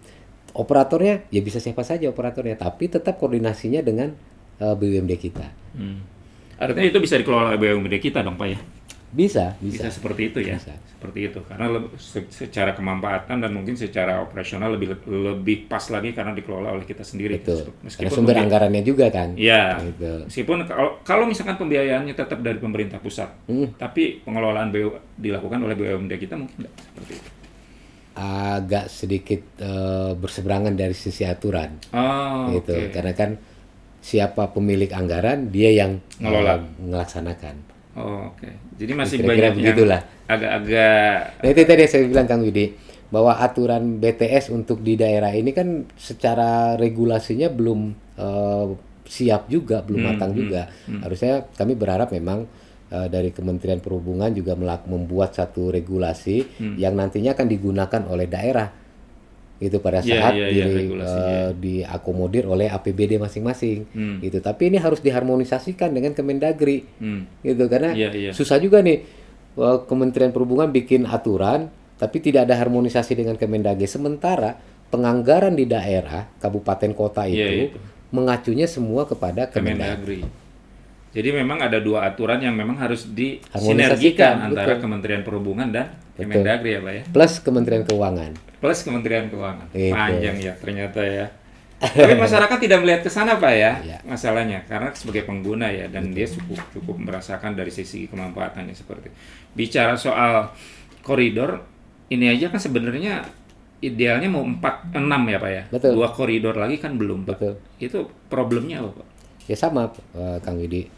Operatornya ya bisa siapa saja operatornya, tapi tetap koordinasinya dengan BUMD kita. Artinya itu bisa dikelola oleh BUMD kita dong Pak ya? Bisa. seperti itu ya. Bisa. Seperti itu. Karena secara kemanfaatan dan mungkin secara operasional lebih pas lagi karena dikelola oleh kita sendiri. Betul. Karena sumber anggarannya juga kan. Iya. Gitu. Meskipun kalau misalkan pembiayaannya tetap dari pemerintah pusat, tapi pengelolaan dilakukan oleh BUMD kita mungkin enggak seperti itu. Agak sedikit berseberangan dari sisi aturan. Gitu. Okay. Karena kan siapa pemilik anggaran, dia yang melaksanakan. Oke. Jadi masih Kira-kira banyak begitulah. yang agak-agak. Nah, itu tadi saya bilang Kang Widi, bahwa aturan BTS untuk di daerah ini kan secara regulasinya belum siap juga, belum matang juga. Harusnya kami berharap memang dari Kementerian Perhubungan juga membuat satu regulasi yang nantinya akan digunakan oleh daerah. Gitu pada saat diakomodir oleh APBD masing-masing gitu. Tapi ini harus diharmonisasikan dengan Kemendagri gitu, karena susah juga nih Kementerian Perhubungan bikin aturan tapi tidak ada harmonisasi dengan Kemendagri, sementara penganggaran di daerah kabupaten kota itu mengacunya semua kepada Kemendagri. Jadi memang ada dua aturan yang memang harus disinergikan antara Kementerian Perhubungan dan Kemendagri ya Pak ya. Plus Kementerian Keuangan. Gitu. Panjang ya ternyata ya. Tapi masyarakat tidak melihat ke sana Pak ya, masalahnya karena sebagai pengguna ya, dan dia cukup merasakan dari sisi kemanfaatannya seperti. Bicara soal koridor ini aja kan sebenarnya idealnya mau 4-6 ya Pak ya. Betul. 2 koridor lagi kan belum Pak. Betul. Itu problemnya apa Pak? Ya sama Kang Widi.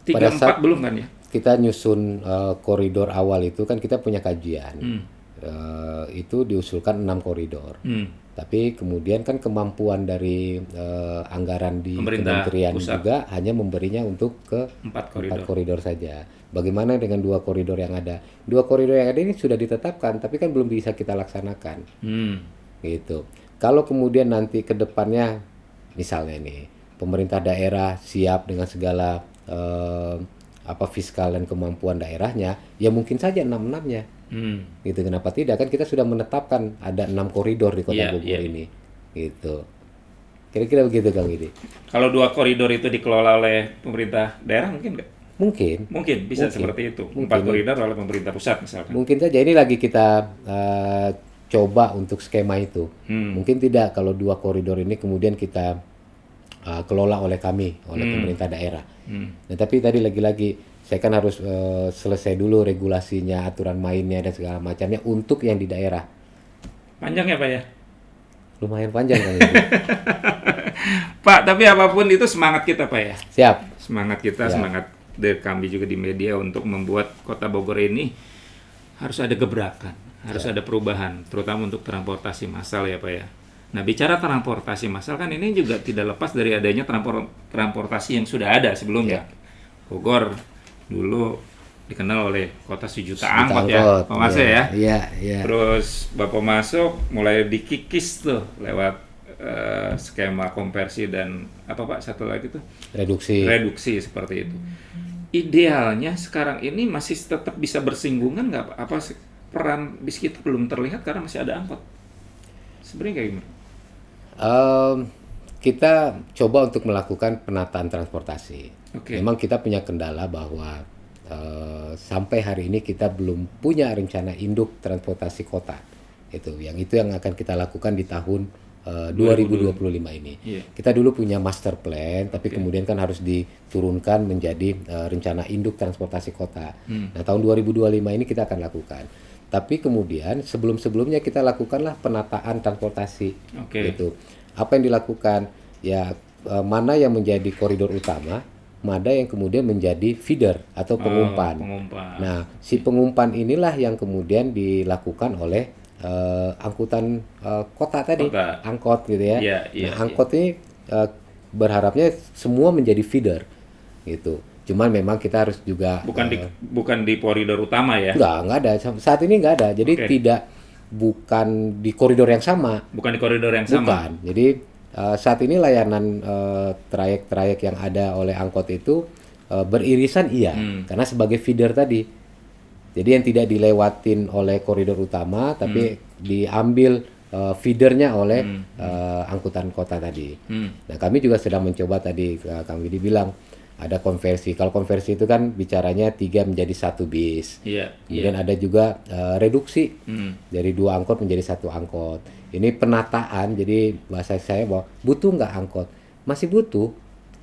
3-4 belum kan ya? Kita nyusun koridor awal itu kan kita punya kajian. Itu diusulkan 6 koridor. Tapi kemudian kan kemampuan dari anggaran di kementerian juga hanya memberinya untuk ke 4 koridor saja. Bagaimana dengan 2 koridor yang ada? 2 koridor yang ada ini sudah ditetapkan, tapi kan belum bisa kita laksanakan. Gitu. Kalau kemudian nanti ke depannya, misalnya nih, pemerintah daerah siap dengan segala fiskal dan kemampuan daerahnya, ya mungkin saja 6-6-nya. Gitu, kenapa tidak? Kan kita sudah menetapkan ada 6 koridor di Kota Bogor ini. Gitu. Kira-kira begitu Kang Widi. Kalau 2 koridor itu dikelola oleh pemerintah daerah mungkin nggak? Mungkin bisa seperti itu. 4 koridor oleh pemerintah pusat misalkan. Mungkin saja, ini lagi kita coba untuk skema itu. Mungkin tidak kalau 2 koridor ini kemudian kita kelola oleh kami, oleh pemerintah daerah. Nah, tapi tadi lagi-lagi saya kan harus selesai dulu regulasinya, aturan mainnya dan segala macamnya untuk yang di daerah. Panjang ya Pak ya? Lumayan panjang kan. Pak, tapi apapun itu semangat kita Pak ya? Siap. Semangat kita, semangat dari kami juga di media untuk membuat Kota Bogor ini harus ada gebrakan, harus ada perubahan, terutama untuk transportasi massal ya Pak ya. Nah, bicara transportasi massal kan ini juga tidak lepas dari adanya transportasi yang sudah ada sebelumnya. Bogor dulu dikenal oleh kota sejuta angkot ya, Pak Mas ya. Iya. Terus Bapak masuk mulai dikikis tuh lewat skema konversi dan apa Pak satu lagi tuh? Reduksi seperti itu. Idealnya sekarang ini masih tetap bisa bersinggungan nggak Pak? Apa peran bis kita belum terlihat karena masih ada angkot? Sebenarnya kayak gimana? Kita coba untuk melakukan penataan transportasi. Okay. Memang kita punya kendala bahwa sampai hari ini kita belum punya rencana induk transportasi kota. Itu yang akan kita lakukan di tahun 2025 ini. Kita dulu punya master plan, tapi kemudian kan harus diturunkan menjadi rencana induk transportasi kota. Nah, tahun 2025 ini kita akan lakukan. Tapi kemudian sebelum-sebelumnya kita lakukanlah penataan transportasi. Gitu. Apa yang dilakukan? Ya, mana yang menjadi koridor utama, mana yang kemudian menjadi feeder atau pengumpan. Nah, si pengumpan inilah yang kemudian dilakukan oleh angkutan kota tadi, angkot gitu ya. Angkot ini berharapnya semua menjadi feeder gitu. Cuman memang kita harus juga bukan di koridor utama ya. Enggak ada. Saat ini enggak ada. Jadi bukan di koridor yang sama. Bukan di koridor yang sama. Bukan. Jadi saat ini layanan trayek-trayek yang ada oleh angkot itu beririsan karena sebagai feeder tadi. Jadi yang tidak dilewatin oleh koridor utama, tapi diambil feedernya oleh angkutan kota tadi. Nah, kami juga sedang mencoba tadi, Kang Widi bilang, ada konversi. Kalau konversi itu kan bicaranya 3 menjadi 1 bis. Iya. Kemudian ada juga reduksi dari 2 angkot menjadi 1 angkot. Ini penataan, jadi bahasa saya bahwa butuh nggak angkot? Masih butuh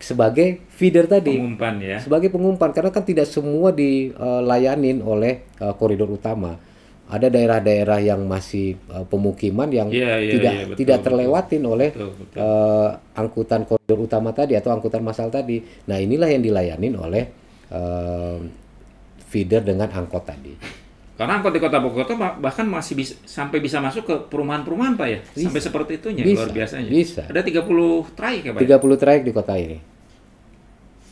sebagai feeder tadi. Pengumpan ya. Sebagai pengumpan, karena kan tidak semua dilayanin oleh koridor utama. Ada daerah-daerah yang masih pemukiman yang betul, tidak terlewatin oleh betul. angkutan koridor utama tadi atau angkutan massal tadi. Nah, inilah yang dilayanin oleh feeder dengan angkot tadi. Karena angkot di Kota Bogor itu bahkan masih sampai bisa masuk ke perumahan-perumahan Pak ya? Bisa. Sampai seperti itunya, Bisa, luar biasanya. bisa. Ada 30 trayek ya Pak? 30 trayek di kota ini.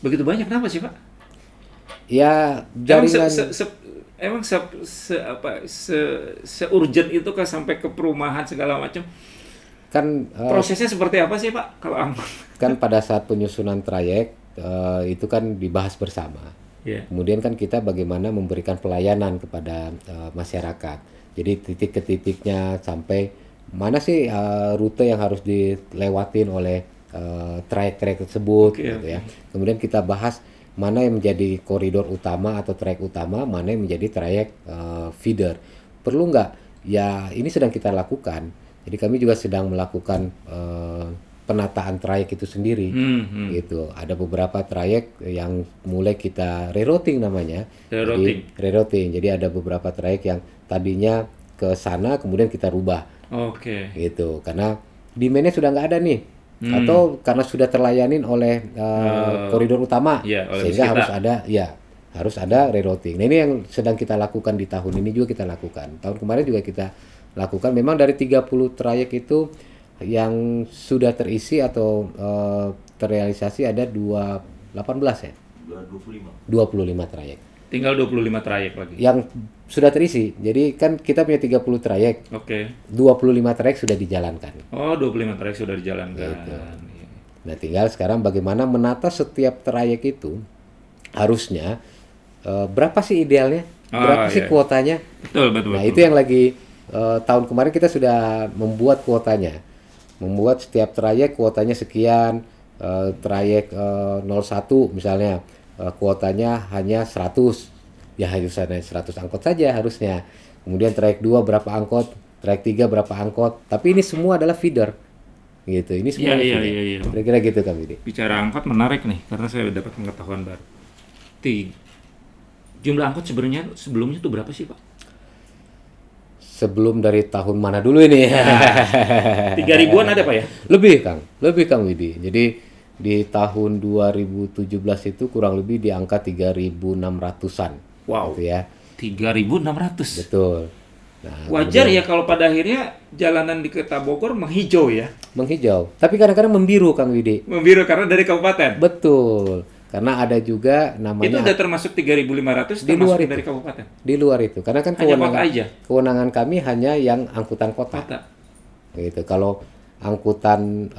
Begitu banyak, kenapa sih Pak? Ya, Emang jaringan se-urgent itu kan sampai ke perumahan segala macam? kan Prosesnya seperti apa sih Pak kalau angkot? kan pada saat penyusunan trayek itu kan dibahas bersama. Iya. Kemudian kan kita bagaimana memberikan pelayanan kepada masyarakat. Jadi titik ke titiknya sampai mana sih rute yang harus dilewatin oleh trayek-trayek tersebut, Oke, gitu ya. Kemudian kita bahas mana yang menjadi koridor utama atau trayek utama, mana yang menjadi trayek feeder. Perlu nggak? Ya ini sedang kita lakukan. Jadi kami juga sedang melakukan penataan trayek itu sendiri, gitu. Ada beberapa trayek yang mulai kita rerouting namanya. Rerouting. Jadi ada beberapa trayek yang tadinya ke sana kemudian kita rubah. Oke. Gitu. Karena demand-nya sudah nggak ada nih. Atau karena sudah terlayanin oleh koridor utama, sehingga harus ada rerouting. Nah, ini yang sedang kita lakukan di tahun ini juga kita lakukan. Tahun kemarin juga kita lakukan. Memang dari 30 trayek itu yang sudah terisi atau terrealisasi ada 18 ya? 25 trayek. Tinggal 25 trayek lagi. Yang sudah terisi. Jadi kan kita punya 30 trayek. Oke. 25 trayek sudah dijalankan. Oh, 25 trayek sudah dijalankan. Gitu. Nah, tinggal sekarang bagaimana menata setiap trayek itu harusnya berapa sih idealnya? Berapa sih kuotanya? Betul. Nah, itu yang lagi tahun kemarin kita sudah membuat kuotanya. Membuat setiap trayek kuotanya sekian, trayek 01 misalnya kuotanya hanya 100. Ya harus ada 100 angkot saja harusnya. Kemudian trayek 2 berapa angkot, trayek 3 berapa angkot. Tapi ini semua adalah feeder. Gitu. Ini semua feeder. Iya. Kira-kira gitu kami. Bicara angkot menarik nih karena saya dapat pengetahuan baru. Jumlah angkot sebenarnya sebelumnya itu berapa sih, Pak? Sebelum dari tahun mana dulu ini? 3.000-an ada Pak ya? Lebih Kang Widi. Jadi di tahun 2017 itu kurang lebih di angka 3.600-an. Wow. Gitu ya. 3.600. Betul. Nah, wajar ya kalau pada akhirnya jalanan di Kota Bogor menghijau ya? Menghijau. Tapi kadang-kadang membiru Kang Widi. Membiru karena dari kabupaten? Betul. Karena ada juga namanya... Itu udah termasuk 3.500 di luar itu. dari kabupaten? Di luar itu. Karena kan kewenangan kami hanya yang angkutan kota. Gitu. Kalau angkutan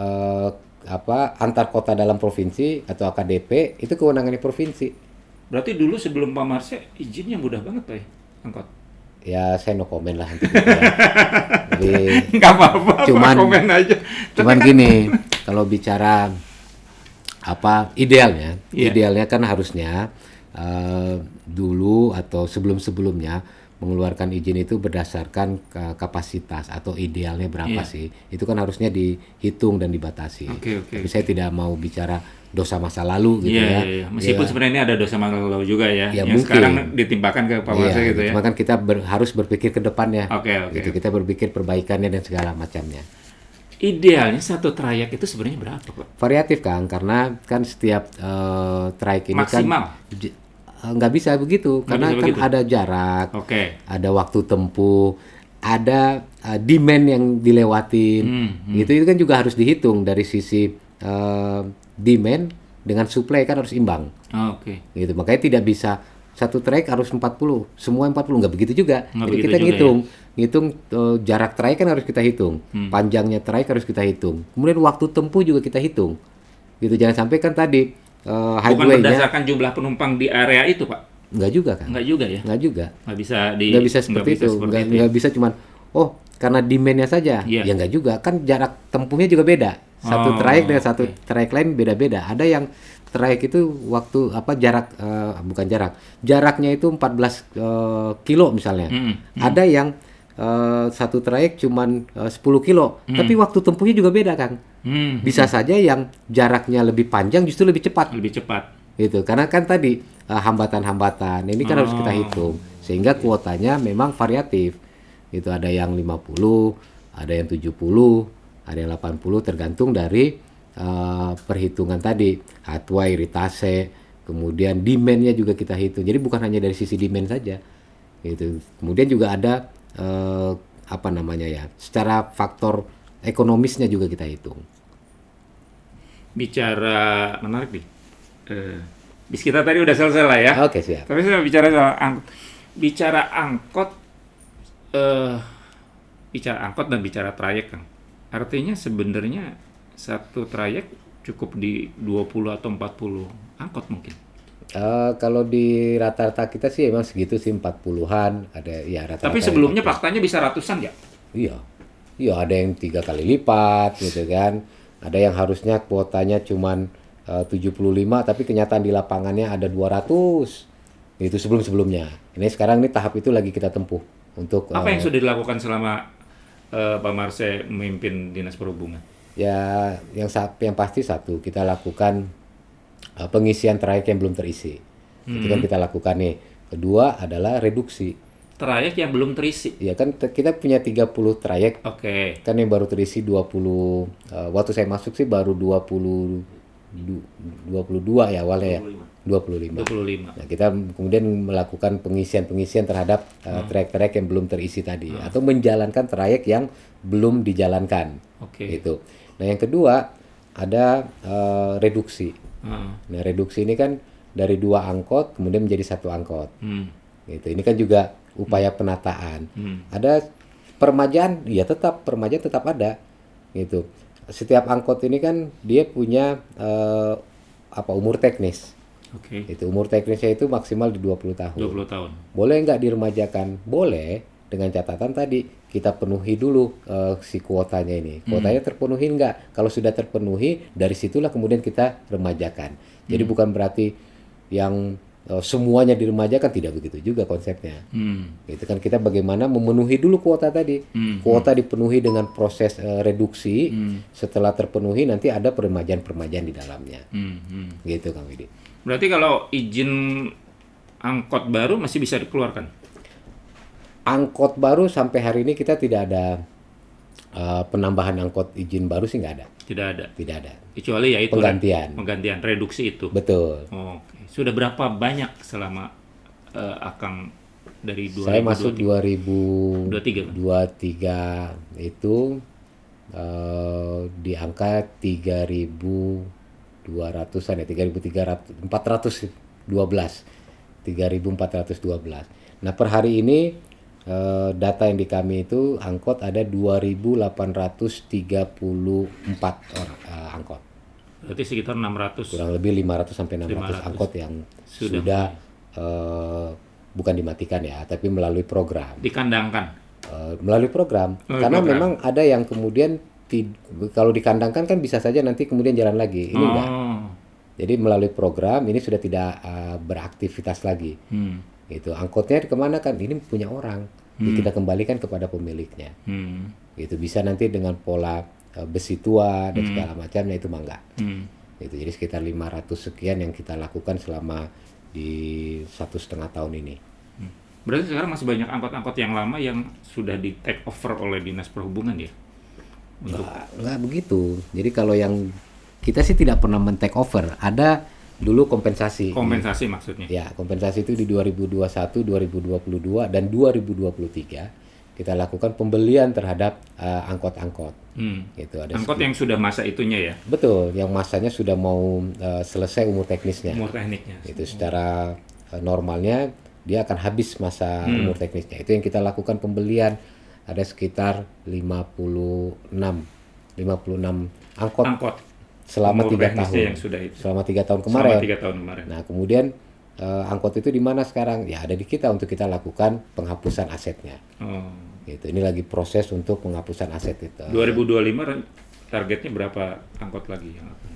antar kota dalam provinsi atau AKDP itu kewenangannya provinsi. Berarti dulu sebelum Pak Marsya izinnya mudah banget Pak ya? Angkot? Ya saya no comment lah nanti. Jadi nggak apa-apa, komen aja. Cuman gini, kalau bicara idealnya kan harusnya dulu atau sebelumnya mengeluarkan izin itu berdasarkan kapasitas atau idealnya berapa sih. Itu kan harusnya dihitung dan dibatasi. Tapi saya tidak mau bicara dosa masa lalu gitu ya. Meskipun sebenarnya ini ada dosa masa lalu juga ya. Yang mungkin sekarang ditimpakan ke Pak Marsya gitu ya. Cuma kan kita harus berpikir ke depannya. Gitu. Kita berpikir perbaikannya dan segala macamnya. Idealnya satu trayek itu sebenarnya berapa Pak? Variatif Kang, karena kan setiap trayek ini maksimal nggak bisa begitu karena kan ada jarak, ada waktu tempuh, ada demand yang dilewatin, itu kan juga harus dihitung dari sisi demand dengan supply kan harus imbang, gitu. Makanya tidak bisa satu trayek harus 40, semua 40 nggak begitu juga. Jadi kita ngitung jarak trayek kan harus kita hitung, panjangnya trayek harus kita hitung, kemudian waktu tempuh juga kita hitung, gitu. Jangan sampai kan tadi bukan berdasarkan jumlah penumpang di area itu Pak? Nggak juga kan? Nggak juga ya? Nggak juga. Nggak bisa seperti itu. Nggak bisa cuman karena demand-nya saja. Ya nggak juga. Kan jarak tempuhnya juga beda. Satu trayek dengan satu trayek lain beda-beda. Ada yang trayek itu waktu jarak bukan jaraknya itu 14 kilo misalnya. Ada yang satu trayek cuman 10 kilo, tapi waktu tempuhnya juga beda, Kang. Bisa saja yang jaraknya lebih panjang justru lebih cepat. Lebih cepat. Gitu. Karena kan tadi hambatan-hambatan ini kan harus kita hitung. Sehingga kuotanya memang variatif. Itu ada yang 50, ada yang 70, ada yang 80 tergantung dari perhitungan tadi. Hatway, ritase, kemudian demand-nya juga kita hitung. Jadi bukan hanya dari sisi demand saja. Gitu. Kemudian juga ada secara faktor ekonomisnya juga kita hitung. Bicara menarik nih. Bis kita tadi udah selesai lah ya. Oke, siap. Tapi saya bicara soal angkot, bicara angkot dan bicara trayek, Kang. Artinya sebenarnya satu trayek cukup di 20 atau 40 angkot mungkin. Kalau di rata-rata kita sih emang segitu sih, 40-an ada ya rata-rata. Tapi sebelumnya faktanya bisa ratusan ya? Iya. Iya, ada yang 3 kali lipat gitu kan. Ada yang harusnya kuotanya cuman 75 tapi kenyataan di lapangannya ada 200. Itu sebelum-sebelumnya. Ini sekarang tahap itu lagi kita tempuh untuk apa yang sudah dilakukan selama Pak Marse memimpin Dinas Perhubungan? Ya, yang pasti satu, kita lakukan pengisian trayek yang belum terisi. Itu kan kita lakukan nih. Kedua adalah reduksi. Trayek yang belum terisi? Ya kan kita punya 30 trayek. Oke. Kan yang baru terisi 20, waktu saya masuk sih baru 22 ya awalnya ya. 25. Nah, kita kemudian melakukan pengisian terhadap trayek-trayek yang belum terisi tadi, atau menjalankan trayek yang belum dijalankan. Gitu. Nah, yang kedua ada reduksi. Nah, reduksi ini kan dari 2 angkot kemudian menjadi 1 angkot. Gitu. Ini kan juga upaya penataan. Ada permajaan, ya permajaan tetap ada. Gitu. Setiap angkot ini kan dia punya umur teknis. Itu umur teknisnya itu maksimal di 20 tahun. 20 tahun. Boleh nggak diremajakan? Boleh, dengan catatan tadi kita penuhi dulu si kuotanya ini. Kuotanya terpenuhi nggak? Kalau sudah terpenuhi, dari situlah kemudian kita remajakan. Jadi bukan berarti yang semuanya diremajakan, tidak begitu juga konsepnya. Itu kan kita bagaimana memenuhi dulu kuota tadi. Kuota dipenuhi dengan proses reduksi. Setelah terpenuhi nanti ada peremajaan di dalamnya. Gitu, Kang Widi. Berarti kalau izin angkot baru masih bisa dikeluarkan? Angkot baru sampai hari ini kita tidak ada penambahan angkot izin baru sih, nggak ada. Tidak ada. Kecuali ya itu penggantian reduksi itu. Betul. Oke. Sudah berapa banyak selama Akang dari 2023? Saya masuk 2023 itu di angka 3.200-an ya, 3.412. Nah, per hari ini data yang di kami itu angkot ada 2.834 orang angkot. Berarti sekitar 600. Kurang lebih 500 sampai 600 angkot yang sudah bukan dimatikan ya, tapi melalui program. Dikandangkan. Melalui program. Karena memang ada yang kemudian kalau dikandangkan kan bisa saja nanti kemudian jalan lagi. Ini enggak. Jadi melalui program ini sudah tidak beraktivitas lagi. Gitu. Angkotnya kemana kan? Ini punya orang. Kita kembalikan kepada pemiliknya. Gitu. Bisa nanti dengan pola besi tua dan segala macamnya, itu mah enggak. Gitu. Jadi sekitar 500 sekian yang kita lakukan selama di 1,5 tahun ini. Berarti sekarang masih banyak angkot-angkot yang lama yang sudah di take over oleh Dinas Perhubungan ya? Enggak begitu. Jadi kalau yang kita sih tidak pernah men-take over. Ada dulu kompensasi. Kompensasi maksudnya? Ya, kompensasi itu di 2021, 2022, dan 2023 kita lakukan pembelian terhadap angkot-angkot. Gitu. Ada angkot yang sudah masa itunya ya? Betul, yang masanya sudah mau selesai umur teknisnya. Umur tekniknya. Itu secara normalnya dia akan habis masa umur teknisnya. Itu yang kita lakukan pembelian. Ada sekitar 56 angkot. Selama 3 tahun. Yang sudah itu. Selama 3 tahun kemarin. Selama 3 tahun kemarin. Nah, kemudian angkot itu di mana sekarang? Ya ada di kita untuk kita lakukan penghapusan asetnya. Gitu. Ini lagi proses untuk penghapusan aset itu. 2025 targetnya berapa angkot lagi yang akan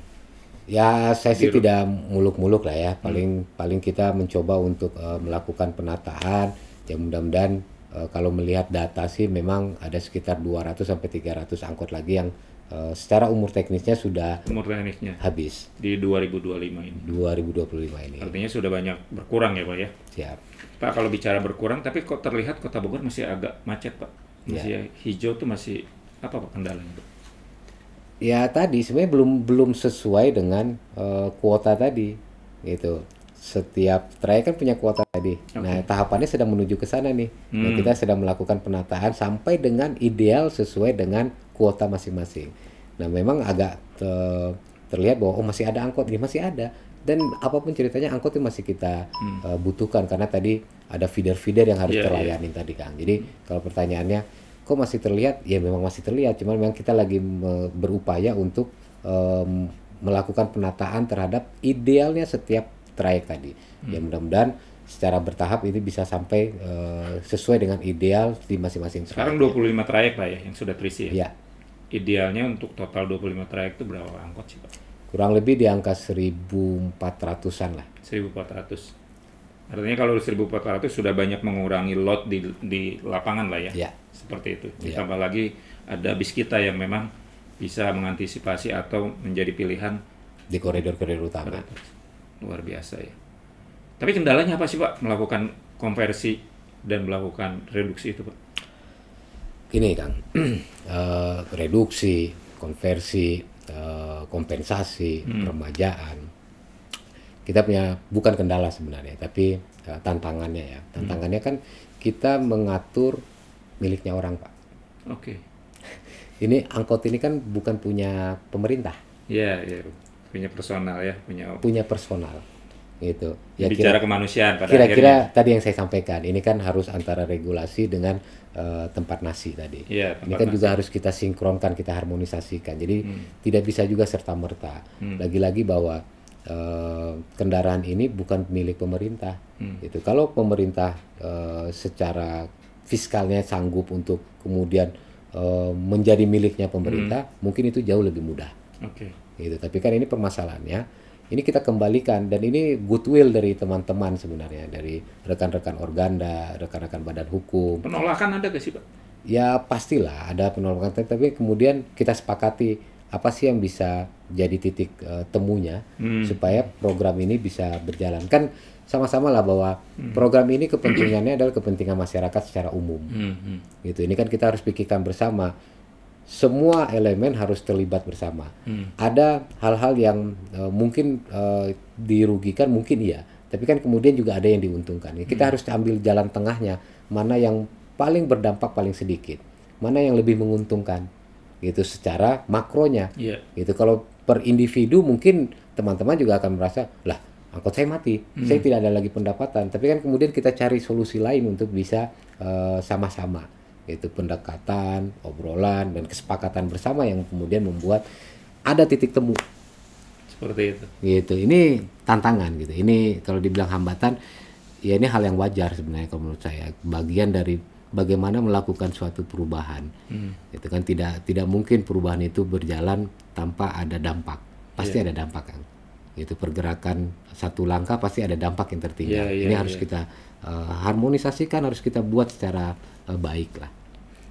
Ya, saya sih tidak muluk-muluk lah ya. Paling kita mencoba untuk melakukan penataan. Ya mudah-mudahan kalau melihat data sih memang ada sekitar 200 sampai 300 angkot lagi yang secara umur teknisnya sudah umur teknisnya habis di 2025 ini? 2025 ini. Artinya sudah banyak berkurang ya Pak ya? Siap. Pak, kalau bicara berkurang, tapi kok terlihat Kota Bogor masih agak macet Pak? Masih hijau tuh masih apa Pak kendalanya Pak? Ya tadi sebenarnya belum sesuai dengan kuota tadi gitu. Setiap trayek kan punya kuota tadi. Nah, tahapannya sedang menuju ke sana nih. Nah, kita sedang melakukan penataan sampai dengan ideal sesuai dengan kuota masing-masing. Nah, memang agak terlihat bahwa masih ada angkot, ya masih ada. Dan apapun ceritanya angkot itu masih kita butuhkan karena tadi ada feeder-feeder yang harus terlayani tadi Kang. Jadi kalau pertanyaannya kok masih terlihat? Ya memang masih terlihat, cuman memang kita lagi berupaya untuk melakukan penataan terhadap idealnya setiap trayek tadi. Ya mudah-mudahan secara bertahap ini bisa sampai sesuai dengan ideal di masing-masing trayek. Sekarang 25 trayek Pak ya yang sudah terisi ya? Ya. Idealnya untuk total 25 trayek itu berapa angkot sih Pak? Kurang lebih di angka 1.400-an lah. 1.400. Artinya kalau 1.400 sudah banyak mengurangi lot di lapangan lah ya? Ya. Seperti itu. Ditambah lagi ada bis kita yang memang bisa mengantisipasi atau menjadi pilihan Di koridor-koridor utama. Luar biasa ya. Tapi kendalanya apa sih Pak melakukan konversi dan melakukan reduksi itu Pak? Gini Kang, reduksi, konversi, kompensasi, peremajaan. Kita punya bukan kendala sebenarnya, tapi tantangannya ya. Tantangannya kan kita mengatur miliknya orang Pak. Oke. Ini angkot ini kan bukan punya pemerintah. Iya, punya personal ya, punya personal. Gitu. Ya bicara kemanusiaan pada kira-kira tadi yang saya sampaikan, ini kan harus antara regulasi dengan tempat nasi tadi. Ya, ini kan juga harus kita sinkronkan, kita harmonisasikan. Jadi tidak bisa juga serta-merta. Lagi-lagi bahwa kendaraan ini bukan milik pemerintah. Gitu. Kalau pemerintah secara fiskalnya sanggup untuk kemudian menjadi miliknya pemerintah, mungkin itu jauh lebih mudah. Gitu. Tapi kan ini permasalahannya, ini kita kembalikan, dan ini goodwill dari teman-teman sebenarnya, dari rekan-rekan organda, rekan-rekan badan hukum. Penolakan ada gak sih Pak? Ya pastilah ada penolakan, tapi kemudian kita sepakati apa sih yang bisa jadi titik temunya supaya program ini bisa berjalan. Kan sama-sama lah bahwa program ini kepentingannya adalah kepentingan masyarakat secara umum. Gitu. Ini kan kita harus pikirkan bersama. Semua elemen harus terlibat bersama. Ada hal-hal yang mungkin dirugikan, mungkin iya. Tapi kan kemudian juga ada yang diuntungkan. Kita harus ambil jalan tengahnya. Mana yang paling berdampak paling sedikit. Mana yang lebih menguntungkan. Gitu secara makronya. Gitu. Kalau per individu mungkin teman-teman juga akan merasa, lah angkot saya mati. Saya tidak ada lagi pendapatan. Tapi kan kemudian kita cari solusi lain untuk bisa sama-sama. Itu pendekatan, obrolan, dan kesepakatan bersama yang kemudian membuat ada titik temu. Seperti itu. Gitu. Ini tantangan gitu. Ini kalau dibilang hambatan, ya ini hal yang wajar sebenarnya kalau menurut saya. Bagian dari bagaimana melakukan suatu perubahan. Itu kan tidak mungkin perubahan itu berjalan tanpa ada dampak. Pasti ada dampak kan. Itu pergerakan satu langkah pasti ada dampak yang tertinggal. Ini harus kita harmonisasikan, harus kita buat secara baik lah.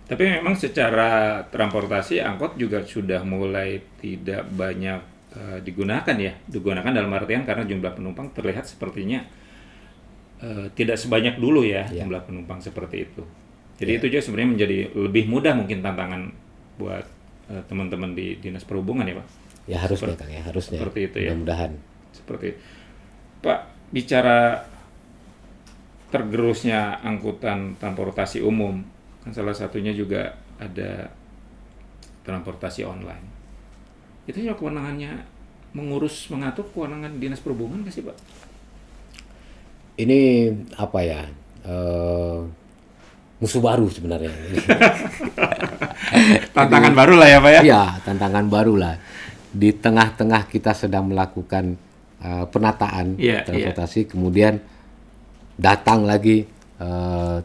Tapi memang secara transportasi angkot juga sudah mulai tidak banyak digunakan ya. Digunakan dalam artian karena jumlah penumpang terlihat sepertinya tidak sebanyak dulu ya jumlah penumpang seperti itu. Jadi itu juga sebenarnya menjadi lebih mudah mungkin tantangan buat teman-teman di Dinas Perhubungan ya Pak? Ya harusnya Kang ya, harusnya. Seperti itu ya. Mudah-mudahan. Seperti itu. Pak, bicara tergerusnya angkutan transportasi umum, kan salah satunya juga ada transportasi online. Itu juga kewenangannya mengatur kewenangan Dinas Perhubungan nggak sih Pak? Ini apa ya, musuh baru sebenarnya. Tantangan baru lah ya Pak ya? Iya, tantangan baru lah. Di tengah-tengah kita sedang melakukan penataan transportasi, kemudian datang lagi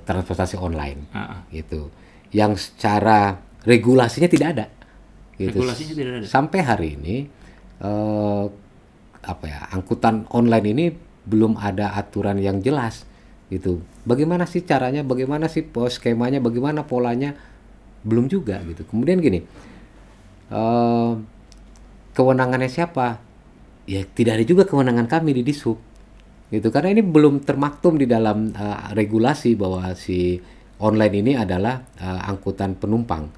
transportasi online, gitu, yang secara regulasinya tidak ada, gitu. Regulasinya tidak ada. Sampai hari ini angkutan online ini belum ada aturan yang jelas gitu. Bagaimana sih caranya, bagaimana sih skemanya, bagaimana polanya, belum juga gitu. Kemudian gini, kewenangannya siapa? Ya tidak ada juga kewenangan kami di Dishub gitu, karena ini belum termaktum di dalam regulasi bahwa si online ini adalah angkutan penumpang.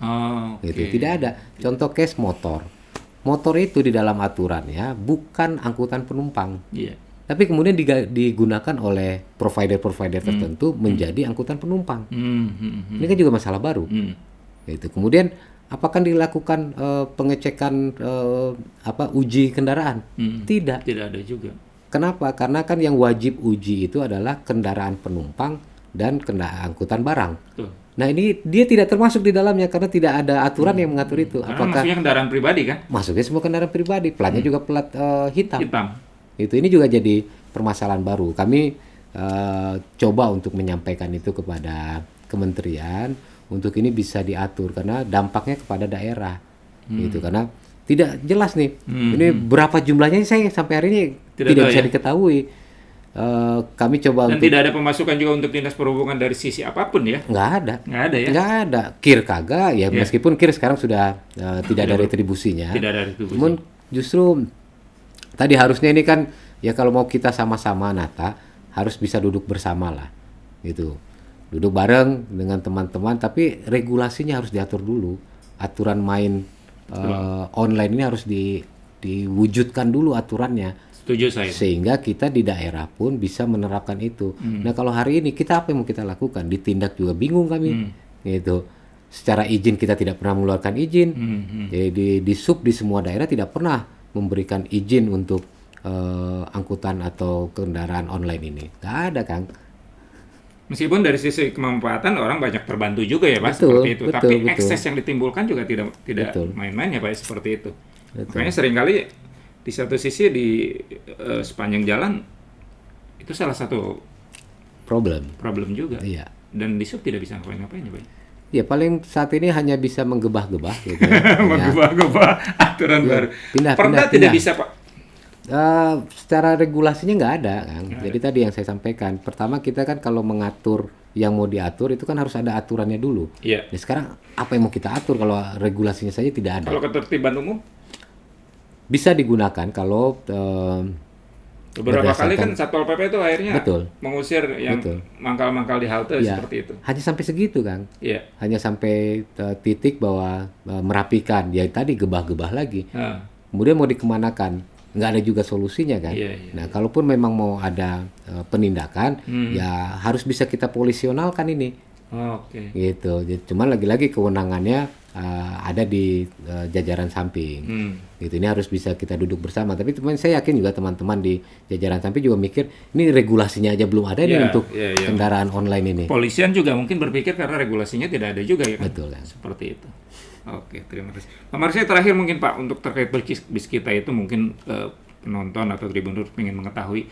Gitu. Tidak ada. Contoh case motor itu di dalam aturannya bukan angkutan penumpang, tapi kemudian digunakan oleh provider tertentu menjadi angkutan penumpang. Ini kan juga masalah baru. Gitu. Kemudian apakah dilakukan pengecekan uji kendaraan? Tidak ada juga. Kenapa? Karena kan yang wajib uji itu adalah kendaraan penumpang dan angkutan barang. Betul. Nah ini dia tidak termasuk di dalamnya karena tidak ada aturan yang mengatur itu. Karena masuknya kendaraan pribadi kan? Masuknya semua kendaraan pribadi, platnya juga plat hitam. Itu ini juga jadi permasalahan baru. Kami coba untuk menyampaikan itu kepada kementerian untuk ini bisa diatur karena dampaknya kepada daerah. Gitu karena tidak jelas nih. Ini berapa jumlahnya saya sampai hari ini tidak bisa diketahui. Kami coba dan tidak ada pemasukan juga untuk dinas perhubungan dari sisi apapun ya? Nggak ada ya? Nggak ada. KIR kagak ya, meskipun KIR sekarang sudah tidak ada retribusinya. Tidak ada retribusi. Namun justru tadi harusnya ini kan ya kalau mau kita sama-sama nata harus bisa duduk bersama lah gitu. Duduk bareng dengan teman-teman, tapi regulasinya harus diatur dulu. Aturan main online ini harus diwujudkan dulu aturannya. Setuju saya. Sehingga kita di daerah pun bisa menerapkan itu. Nah kalau hari ini kita apa yang mau kita lakukan? Ditindak juga bingung kami. Gitu. Secara izin kita tidak pernah mengeluarkan izin. Jadi di sub di semua daerah tidak pernah memberikan izin untuk angkutan atau kendaraan online ini. Nggak ada, Kang. Meskipun dari sisi kemanfaatan orang banyak terbantu juga ya Pak, seperti itu. Tapi ekses yang ditimbulkan juga tidak main-main ya Pak, seperti itu. Makanya seringkali di satu sisi di sepanjang jalan itu salah satu problem juga. Iya. Dan di sub tidak bisa ngapain-ngapain ya Pak. Ya paling saat ini hanya bisa menggebah-gebah gitu. Menggebah-gebah aturan baru. Perda tidak bisa Pak. Secara regulasinya nggak ada, Kang. Jadi tadi yang saya sampaikan, pertama kita kan kalau mengatur yang mau diatur itu kan harus ada aturannya dulu. Iya. Nah, sekarang apa yang mau kita atur kalau regulasinya saja tidak ada? Kalau ketertiban umum bisa digunakan kalau beberapa kali kan Satpol PP itu akhirnya mengusir yang Betul. mangkal-mangkal di halte seperti itu. Hanya sampai segitu, Kang. Iya. Hanya sampai titik bahwa merapikan, ya tadi gebah-gebah lagi. Kemudian mau dikemanakan? Nggak ada juga solusinya kan. Nah kalaupun memang mau ada penindakan, ya harus bisa kita polisionalkan ini. Gitu. Cuman lagi-lagi kewenangannya ada di jajaran samping. Gitu. Ini harus bisa kita duduk bersama. Tapi teman saya yakin juga teman-teman di jajaran samping juga mikir ini regulasinya aja belum ada nih untuk kendaraan online ini. Polisian juga mungkin berpikir karena regulasinya tidak ada juga ya kan. Betul kan. Seperti itu. Oke, terima kasih. Pak Marsya, terakhir mungkin Pak untuk terkait bis kita itu mungkin penonton atau tribunur ingin mengetahui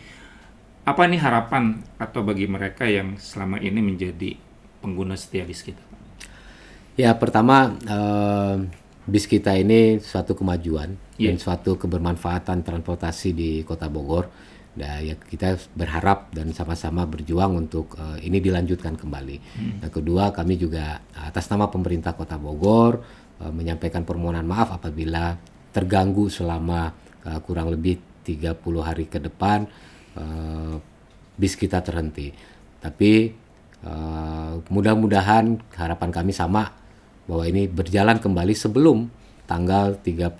apa nih harapan atau bagi mereka yang selama ini menjadi pengguna setia bis kita. Ya pertama bis kita ini suatu kemajuan dan suatu kebermanfaatan transportasi di Kota Bogor. Nah, ya kita berharap dan sama-sama berjuang untuk ini dilanjutkan kembali. Nah, kedua kami juga atas nama pemerintah Kota Bogor menyampaikan permohonan maaf apabila terganggu selama kurang lebih 30 hari ke depan bis kita terhenti. Tapi mudah-mudahan harapan kami sama bahwa ini berjalan kembali sebelum tanggal 31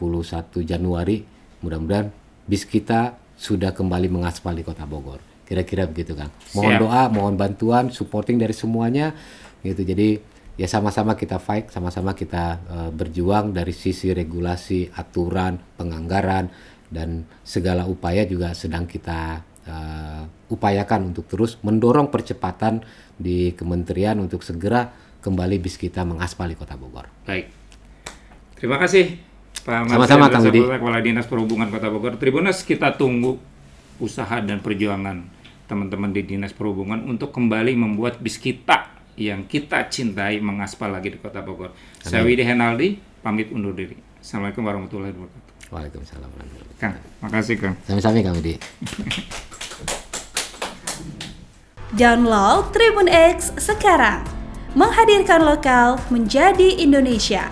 Januari. Mudah-mudahan bis kita sudah kembali mengaspal di Kota Bogor. Kira-kira begitu, Kang. Mohon doa, mohon bantuan, supporting dari semuanya gitu. Jadi ya sama-sama kita fight, sama-sama kita berjuang dari sisi regulasi, aturan, penganggaran dan segala upaya juga sedang kita upayakan untuk terus mendorong percepatan di kementerian untuk segera kembali bis kita mengaspal di Kota Bogor. Baik. Terima kasih Pak Marsya, sama-sama Kang Widi, Kepala Dinas Perhubungan Kota Bogor. Tribuners, kita tunggu usaha dan perjuangan teman-teman di Dinas Perhubungan untuk kembali membuat bis kita yang kita cintai mengaspal lagi di Kota Bogor. Saya Widi Henaldi, pamit undur diri. Assalamualaikum warahmatullahi wabarakatuh. Waalaikumsalam warahmatullahi wabarakatuh. Kang, makasih Kang. Sami-sami Kang Budi. Download Tribun X sekarang. Menghadirkan lokal menjadi Indonesia.